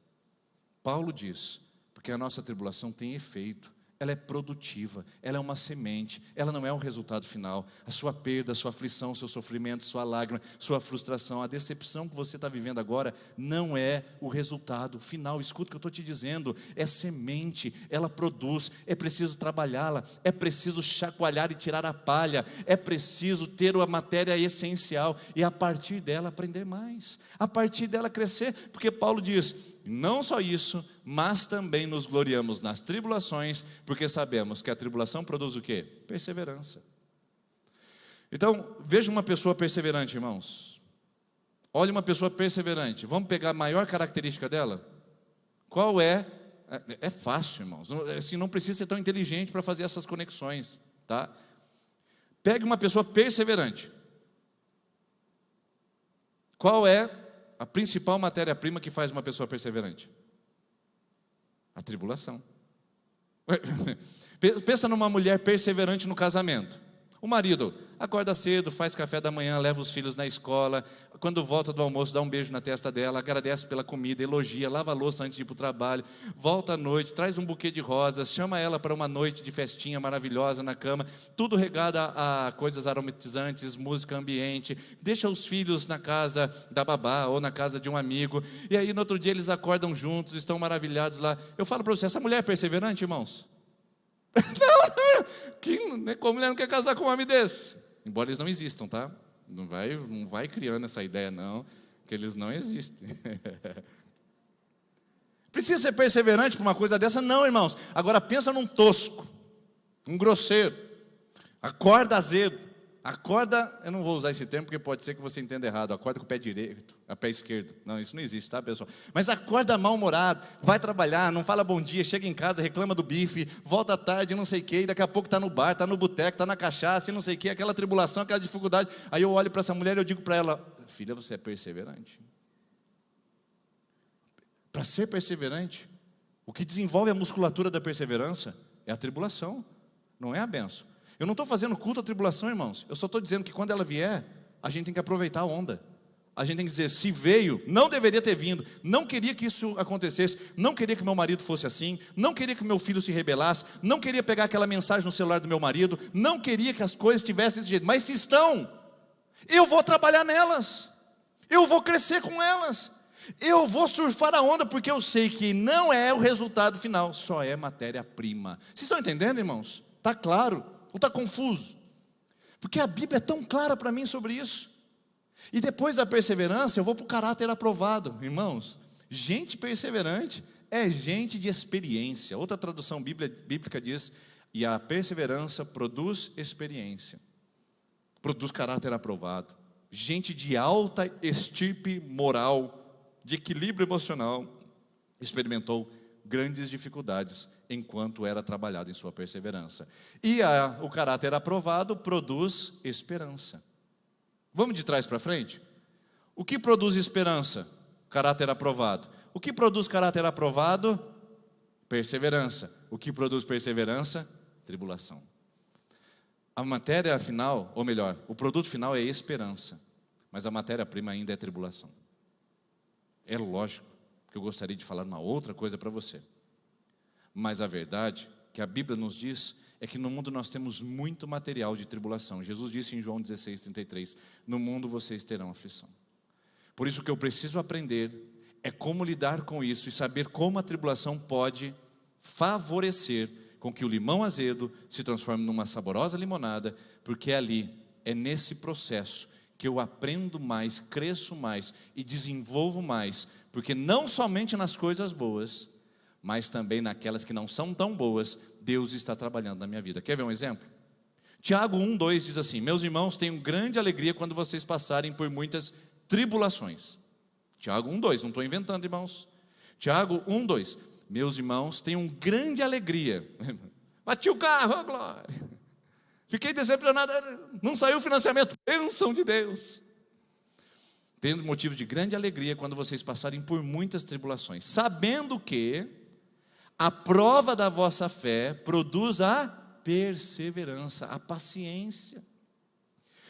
Paulo diz, porque a nossa tribulação tem efeito, ela é produtiva, ela é uma semente, ela não é o resultado final. A sua perda, a sua aflição, o seu sofrimento, sua lágrima, sua frustração, a decepção que você está vivendo agora, não é o resultado final. Escuta o que eu estou te dizendo, é semente, ela produz, é preciso trabalhá-la, é preciso chacoalhar e tirar a palha, é preciso ter a matéria essencial, e a partir dela aprender mais, a partir dela crescer, porque Paulo diz, não só isso, mas também nos gloriamos nas tribulações, porque sabemos que a tribulação produz o quê? Perseverança. Então, veja uma pessoa perseverante, irmãos. Olhe uma pessoa perseverante. Vamos pegar a maior característica dela? Qual é? É fácil, irmãos. Assim, não precisa ser tão inteligente para fazer essas conexões, tá? Pegue uma pessoa perseverante. Qual é a principal matéria-prima que faz uma pessoa perseverante? A tribulação. Pensa numa mulher perseverante no casamento. O marido acorda cedo, faz café da manhã, leva os filhos na escola, quando volta do almoço dá um beijo na testa dela, agradece pela comida, elogia, lava a louça antes de ir para o trabalho, volta à noite, traz um buquê de rosas, chama ela para uma noite de festinha maravilhosa na cama, tudo regado a coisas aromatizantes, música ambiente, deixa os filhos na casa da babá ou na casa de um amigo, e aí no outro dia eles acordam juntos, estão maravilhados lá. Eu falo para você, essa mulher é perseverante, irmãos? Não, como mulher não quer casar com um homem desse? Embora eles não existam, tá? Não vai criando essa ideia não, que eles não existem. Precisa ser perseverante para uma coisa dessa? Não, irmãos. Agora pensa num tosco, um grosseiro, acorda azedo, acorda, eu não vou usar esse termo porque pode ser que você entenda errado, acorda com o pé direito, a pé esquerdo. Não, isso não existe, tá, pessoal? Mas acorda mal-humorado, vai trabalhar, não fala bom dia, chega em casa, reclama do bife, volta à tarde, não sei o que, e daqui a pouco está no bar, está no boteco, está na cachaça, e não sei o que, aquela tribulação, aquela dificuldade. Aí eu olho para essa mulher e eu digo para ela, filha, você é perseverante. Para ser perseverante, o que desenvolve a musculatura da perseverança é a tribulação, não é a bênção. Eu não estou fazendo culto à tribulação, irmãos. Eu só estou dizendo que quando ela vier, a gente tem que aproveitar a onda. A gente tem que dizer, se veio, não deveria ter vindo. Não queria que isso acontecesse. Não queria que meu marido fosse assim. Não queria que meu filho se rebelasse. Não queria pegar aquela mensagem no celular do meu marido. Não queria que as coisas estivessem desse jeito. Mas se estão, eu vou trabalhar nelas. Eu vou crescer com elas. Eu vou surfar a onda, porque eu sei que não é o resultado final. Só é matéria-prima. Vocês estão entendendo, irmãos? Está claro? Ou está confuso? Porque a Bíblia é tão clara para mim sobre isso. E depois da perseverança, eu vou para o caráter aprovado. Irmãos, gente perseverante é gente de experiência. Outra tradução bíblica diz, e a perseverança produz experiência. Produz caráter aprovado. Gente de alta estirpe moral, de equilíbrio emocional, experimentou grandes dificuldades enquanto era trabalhado em sua perseverança. E o caráter aprovado produz esperança. Vamos de trás para frente? O que produz esperança? Caráter aprovado. O que produz caráter aprovado? Perseverança. O que produz perseverança? Tribulação. A matéria final, ou melhor, o produto final é esperança, mas a matéria-prima ainda é tribulação. É lógico que eu gostaria de falar uma outra coisa para você. Mas a verdade que a Bíblia nos diz é que no mundo nós temos muito material de tribulação. Jesus disse em João 16:33, no mundo vocês terão aflição. Por isso o que eu preciso aprender é como lidar com isso e saber como a tribulação pode favorecer com que o limão azedo se transforme numa saborosa limonada, porque ali, é nesse processo que eu aprendo mais, cresço mais e desenvolvo mais, porque não somente nas coisas boas, mas também naquelas que não são tão boas, Deus está trabalhando na minha vida. Quer ver um exemplo? Tiago 1:2 diz assim, meus irmãos, tenham grande alegria quando vocês passarem por muitas tribulações. Tiago 1:2, não estou inventando, irmãos. Tiago 1:2, meus irmãos, tenham grande alegria. Bati o carro, ó glória. Fiquei decepcionado, não saiu o financiamento. Bênção de Deus. Tendo motivo de grande alegria quando vocês passarem por muitas tribulações, sabendo que a prova da vossa fé produz a perseverança, a paciência.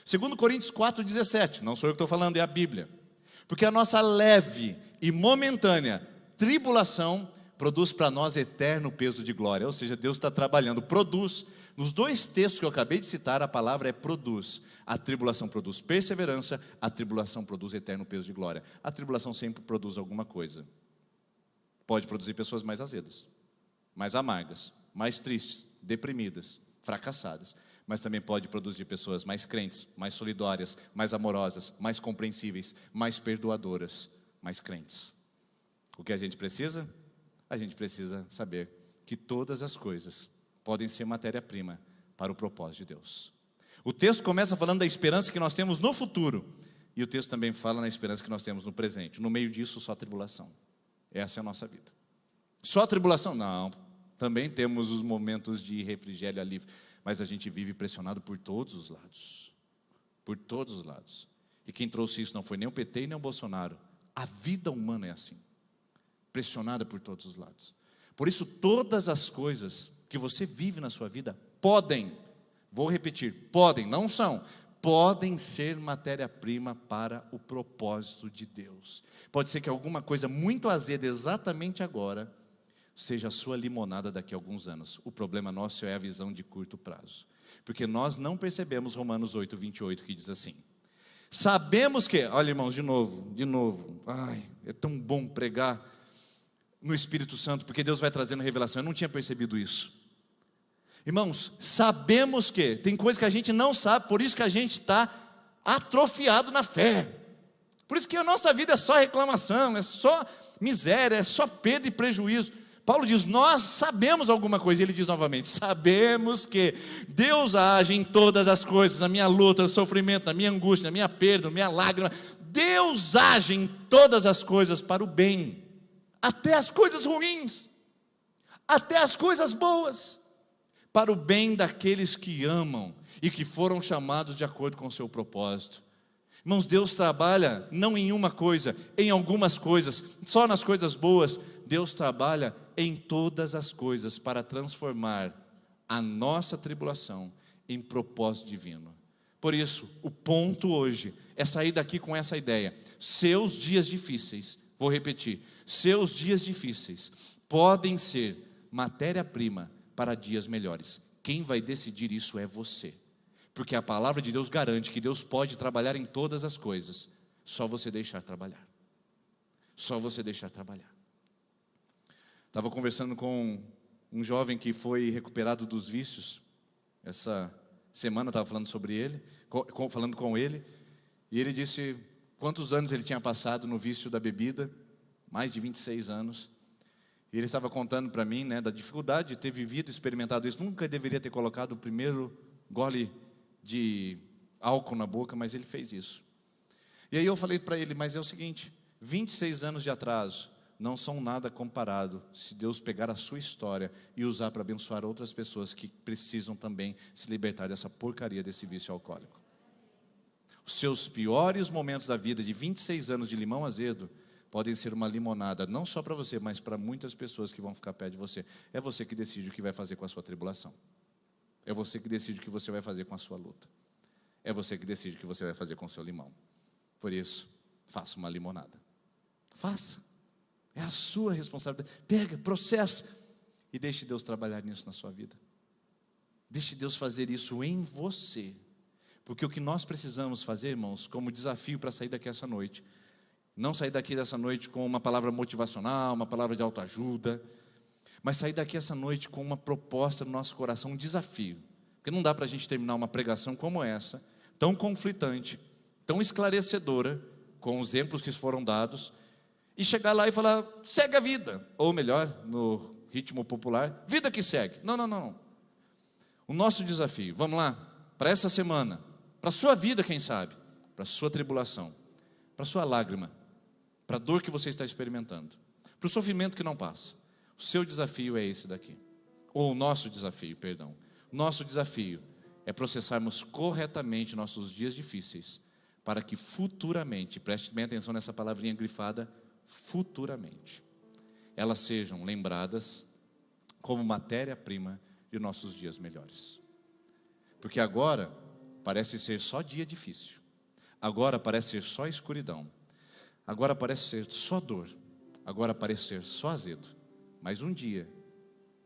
2 Coríntios 4,17, não sou eu que estou falando, é a Bíblia. Porque a nossa leve e momentânea tribulação produz para nós eterno peso de glória. Ou seja, Deus está trabalhando, produz. Nos dois textos que eu acabei de citar, a palavra é produz. A tribulação produz perseverança, a tribulação produz eterno peso de glória. A tribulação sempre produz alguma coisa. Pode produzir pessoas mais azedas, mais amargas, mais tristes, deprimidas, fracassadas. Mas também pode produzir pessoas mais crentes, mais solidárias, mais amorosas, mais compreensíveis, mais perdoadoras, mais crentes. O que a gente precisa? A gente precisa saber que todas as coisas podem ser matéria-prima para o propósito de Deus. O texto começa falando da esperança que nós temos no futuro, e o texto também fala na esperança que nós temos no presente. No meio disso, só tribulação. Essa é a nossa vida. Só tribulação? Não. Também temos os momentos de refrigério e alívio, mas a gente vive pressionado por todos os lados. Por todos os lados. E quem trouxe isso não foi nem o PT e nem o Bolsonaro. A vida humana é assim, pressionada por todos os lados. Por isso, todas as coisas que você vive na sua vida podem, vou repetir, podem, não são, podem ser matéria-prima para o propósito de Deus. Pode ser que alguma coisa muito azeda exatamente agora seja a sua limonada daqui a alguns anos. O problema nosso é a visão de curto prazo, porque nós não percebemos Romanos 8:28, que diz assim: sabemos que, olha irmãos, de novo, ai, é tão bom pregar no Espírito Santo, porque Deus vai trazendo revelação. Eu não tinha percebido isso. Irmãos, sabemos que tem coisa que a gente não sabe, por isso que a gente está atrofiado na fé. Por isso que a nossa vida é só reclamação, é só miséria, é só perda e prejuízo. Paulo diz, nós sabemos alguma coisa, e ele diz novamente, sabemos que Deus age em todas as coisas, na minha luta, no sofrimento, na minha angústia, na minha perda, na minha lágrima. Deus age em todas as coisas para o bem, até as coisas ruins, até as coisas boas, para o bem daqueles que amam e que foram chamados de acordo com o seu propósito. Irmãos, Deus trabalha não em uma coisa, em algumas coisas, só nas coisas boas. Deus trabalha em todas as coisas para transformar a nossa tribulação em propósito divino. Por isso, o ponto hoje é sair daqui com essa ideia. Seus dias difíceis, vou repetir, seus dias difíceis podem ser matéria-prima para dias melhores. Quem vai decidir isso é você. Porque a palavra de Deus garante que Deus pode trabalhar em todas as coisas. Só você deixar trabalhar. Só você deixar trabalhar. Estava conversando com um jovem que foi recuperado dos vícios. Essa semana estava falando sobre ele, falando com ele. E ele disse quantos anos ele tinha passado no vício da bebida. Mais de 26 anos. E ele estava contando para mim, da dificuldade de ter vivido, experimentado isso. Nunca deveria ter colocado o primeiro gole de álcool na boca, mas ele fez isso. E aí eu falei para ele, mas é o seguinte, 26 anos de atraso não são nada comparado se Deus pegar a sua história e usar para abençoar outras pessoas que precisam também se libertar dessa porcaria desse vício alcoólico. Os seus piores momentos da vida, de 26 anos de limão azedo, podem ser uma limonada, não só para você, mas para muitas pessoas que vão ficar perto de você. É você que decide o que vai fazer com a sua tribulação. É você que decide o que você vai fazer com a sua luta. É você que decide o que você vai fazer com o seu limão. Por isso, faça uma limonada. Faça. É a sua responsabilidade. Pega, processa e deixe Deus trabalhar nisso na sua vida. Deixe Deus fazer isso em você. Porque o que nós precisamos fazer, irmãos, como desafio para sair daqui essa noite, não sair daqui dessa noite com uma palavra motivacional, uma palavra de autoajuda, mas sair daqui essa noite com uma proposta no nosso coração, um desafio. Porque não dá para a gente terminar uma pregação como essa, tão conflitante, tão esclarecedora, com os exemplos que foram dados, e chegar lá e falar, segue a vida. Ou melhor, no ritmo popular, vida que segue. Não. O nosso desafio, vamos lá, para essa semana, para a sua vida, quem sabe, para a sua tribulação, para a sua lágrima, para a dor que você está experimentando, para o sofrimento que não passa. O seu desafio é esse daqui. Ou o nosso desafio, perdão. O nosso desafio é processarmos corretamente nossos dias difíceis, para que futuramente, preste bem atenção nessa palavrinha grifada, futuramente, elas sejam lembradas como matéria-prima de nossos dias melhores. Porque agora parece ser só dia difícil, agora parece ser só escuridão, agora parece ser só dor, agora parece ser só azedo. Mas um dia,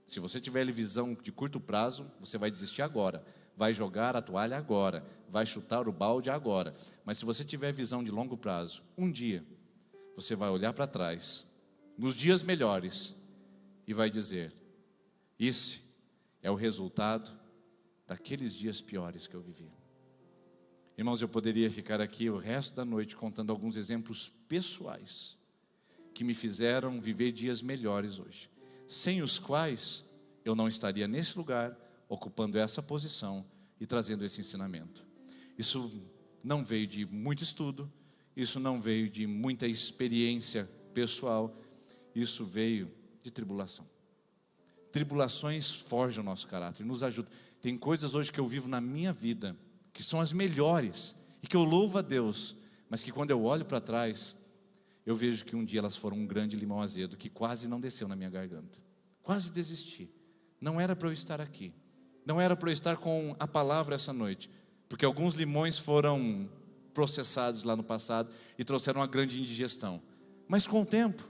se você tiver visão de curto prazo, você vai desistir agora, vai jogar a toalha agora, vai chutar o balde agora. Mas se você tiver visão de longo prazo, um dia você vai olhar para trás, nos dias melhores, e vai dizer: esse é o resultado daqueles dias piores que eu vivi. Irmãos, eu poderia ficar aqui o resto da noite contando alguns exemplos pessoais que me fizeram viver dias melhores hoje, sem os quais eu não estaria nesse lugar, ocupando essa posição e trazendo esse ensinamento. Isso não veio de muito estudo, isso não veio de muita experiência pessoal, isso veio de tribulação. Tribulações forjam o nosso caráter, nos ajudam. Tem coisas hoje que eu vivo na minha vida, que são as melhores, e que eu louvo a Deus, mas que quando eu olho para trás, eu vejo que um dia elas foram um grande limão azedo, que quase não desceu na minha garganta. Quase desisti. Não era para eu estar aqui. Não era para eu estar com a palavra essa noite, porque alguns limões foram processados lá no passado e trouxeram uma grande indigestão. Mas com o tempo,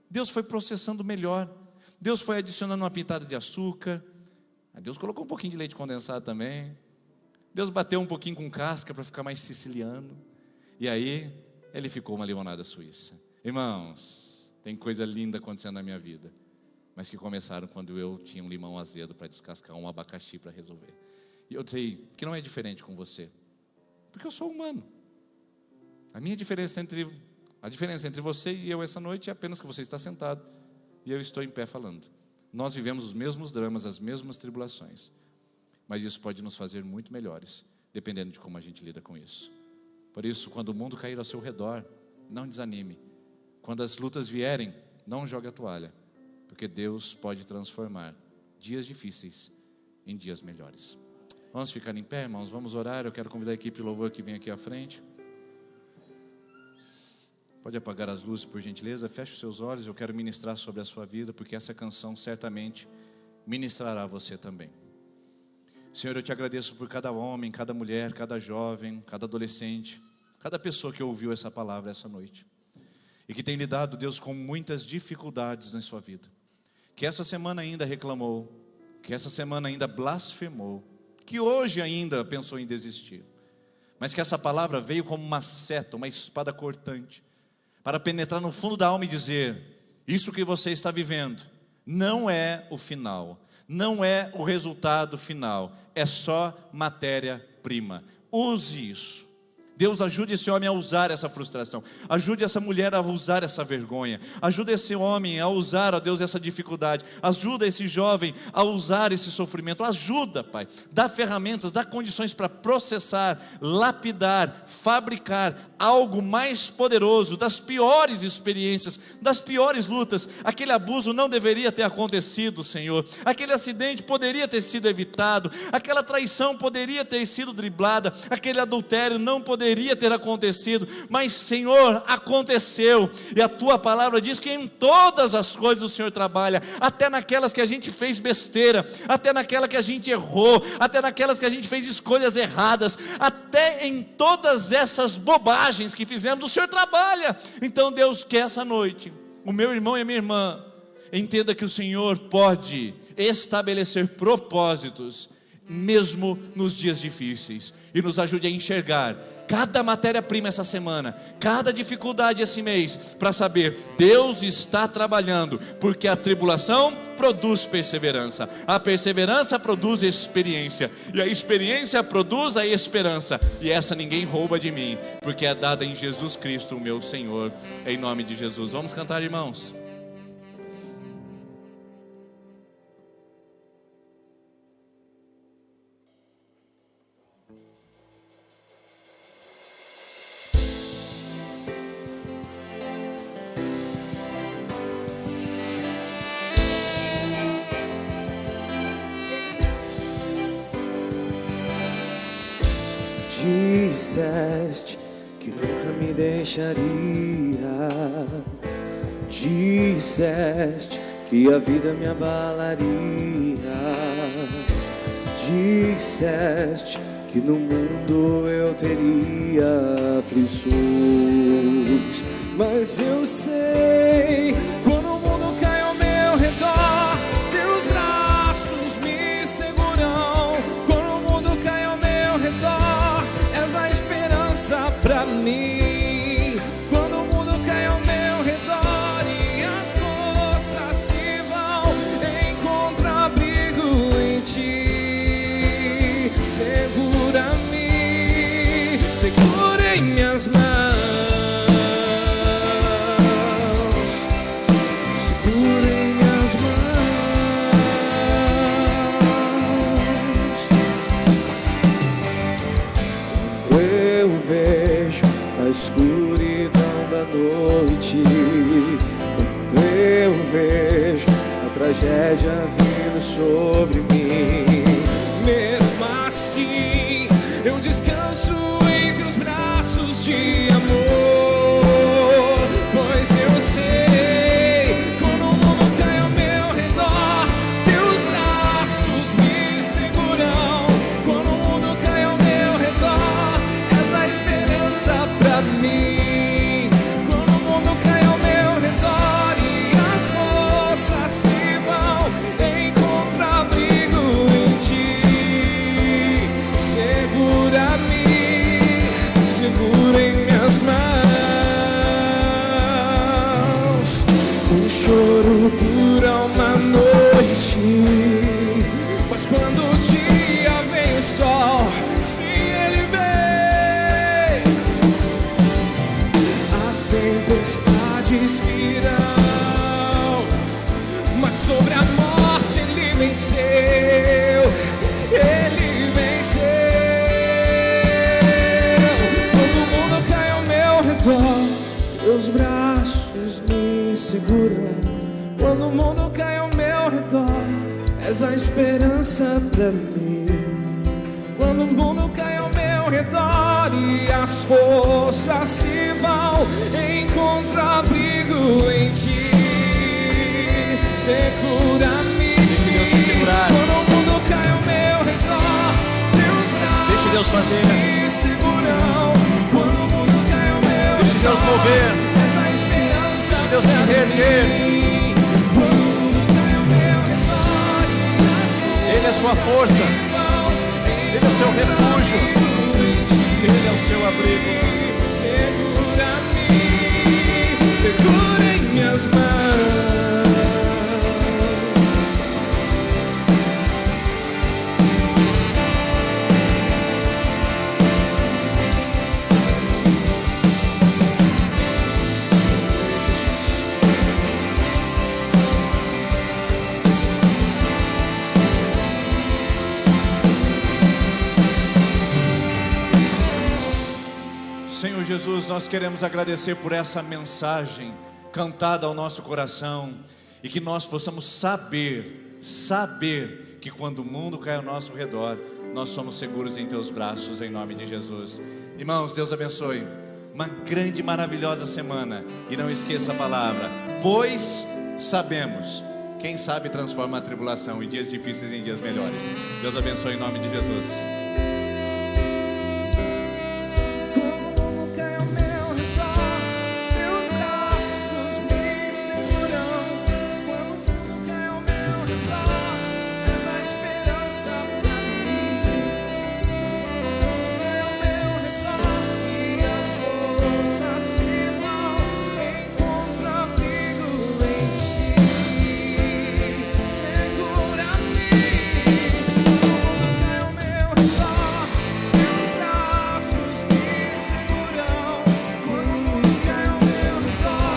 Deus foi processando melhor. Deus foi adicionando uma pitada de açúcar. Deus colocou um pouquinho de leite condensado também. Deus bateu um pouquinho com casca para ficar mais siciliano. E aí, ele ficou uma limonada suíça. Irmãos, tem coisa linda acontecendo na minha vida, mas que começaram quando eu tinha um limão azedo para descascar, um abacaxi para resolver. E eu sei que não é diferente com você, porque eu sou humano. A diferença entre você e eu essa noite é apenas que você está sentado e eu estou em pé falando. Nós vivemos os mesmos dramas, as mesmas tribulações, mas isso pode nos fazer muito melhores, dependendo de como a gente lida com isso. Por isso, quando o mundo cair ao seu redor, não desanime. Quando as lutas vierem, não jogue a toalha, porque Deus pode transformar dias difíceis em dias melhores. Vamos ficar em pé, irmãos, vamos orar. Eu quero convidar a equipe de louvor que vem aqui à frente. Pode apagar as luzes, por gentileza. Feche os seus olhos, eu quero ministrar sobre a sua vida, porque essa canção certamente ministrará a você também. Senhor, eu te agradeço por cada homem, cada mulher, cada jovem, cada adolescente, cada pessoa que ouviu essa palavra essa noite e que tem lidado, Deus, com muitas dificuldades na sua vida, que essa semana ainda reclamou, que essa semana ainda blasfemou, que hoje ainda pensou em desistir, mas que essa palavra veio como uma seta, uma espada cortante, para penetrar no fundo da alma e dizer: isso que você está vivendo não é o final, não é o resultado final, é só matéria-prima. Use isso. Deus, ajude esse homem a usar essa frustração, ajude essa mulher a usar essa vergonha, ajude esse homem a usar, ó Deus, essa dificuldade, ajuda esse jovem a usar esse sofrimento, ajuda, Pai, dá ferramentas, dá condições para processar, lapidar, fabricar algo mais poderoso, das piores experiências, das piores lutas. Aquele abuso não deveria ter acontecido, Senhor, aquele acidente poderia ter sido evitado, aquela traição poderia ter sido driblada, aquele adultério não poderia ter acontecido, mas Senhor, aconteceu, e a tua palavra diz que em todas as coisas o Senhor trabalha, até naquelas que a gente fez besteira, até naquela que a gente errou, até naquelas que a gente fez escolhas erradas, até em todas essas bobagens que fizemos, o Senhor trabalha. Então Deus, que essa noite o meu irmão e a minha irmã entenda que o Senhor pode estabelecer propósitos mesmo nos dias difíceis, e nos ajude a enxergar cada matéria-prima essa semana, cada dificuldade esse mês, para saber, Deus está trabalhando, porque a tribulação produz perseverança, a perseverança produz experiência, e a experiência produz a esperança, e essa ninguém rouba de mim, porque é dada em Jesus Cristo, o meu Senhor. Em nome de Jesus, vamos cantar, irmãos. Disseste que nunca me deixaria. Disseste que a vida me abalaria. Disseste que no mundo eu teria aflições. Mas eu sei, quando o mundo cai ao meu redor, teus braços me seguram. Quando o mundo cai ao meu redor, és a esperança pra mim. Quando o mundo cai ao meu redor e as forças se vão, encontro abrigo em ti. Segura-me, segura em minhas mãos. A escuridão da noite, quando eu vejo a tragédia vindo sobre mim, mesmo assim eu descanso em teus braços de amor, pois eu sei, quando o mundo cai ao meu redor, teus braços me seguram. Quando o mundo cai ao meu redor, és a esperança pra mim. Quando o mundo cai ao meu redor e as forças se vão, encontro abrigo em ti. Segura-me, segura em minhas mãos. O choro dura uma noite, mas quando o dia vem o sol, sim, ele vem. As tempestades virão, mas sobre a morte ele venceu. Ele venceu. Quando o mundo cai ao meu redor, teus braços me seguram. Quando o mundo cai ao meu redor, és a esperança pra mim. Quando o mundo cai ao meu redor e as forças se vão, encontro abrigo em ti. Segura-me. Deixe Deus te segurar. Quando o mundo cai ao meu redor, teus braços Deixe Deus fazer. me seguram. Quando o mundo cai ao meu Deixe Deus redor, mover. és a esperança. Deixe Deus te reerguer. Quando o mundo cai ao meu redor, Ele é a sua força, Ele é o seu refúgio, Ele é o seu abrigo. segura-me, segura em minhas mãos. Senhor Jesus, nós queremos agradecer por essa mensagem cantada ao nosso coração e que nós possamos saber que quando o mundo cai ao nosso redor, nós somos seguros em teus braços, em nome de Jesus. Irmãos, Deus abençoe. Uma grande e maravilhosa semana. E não esqueça a palavra, pois sabemos. Quem sabe transforma a tribulação e dias difíceis em dias melhores. Deus abençoe em nome de Jesus.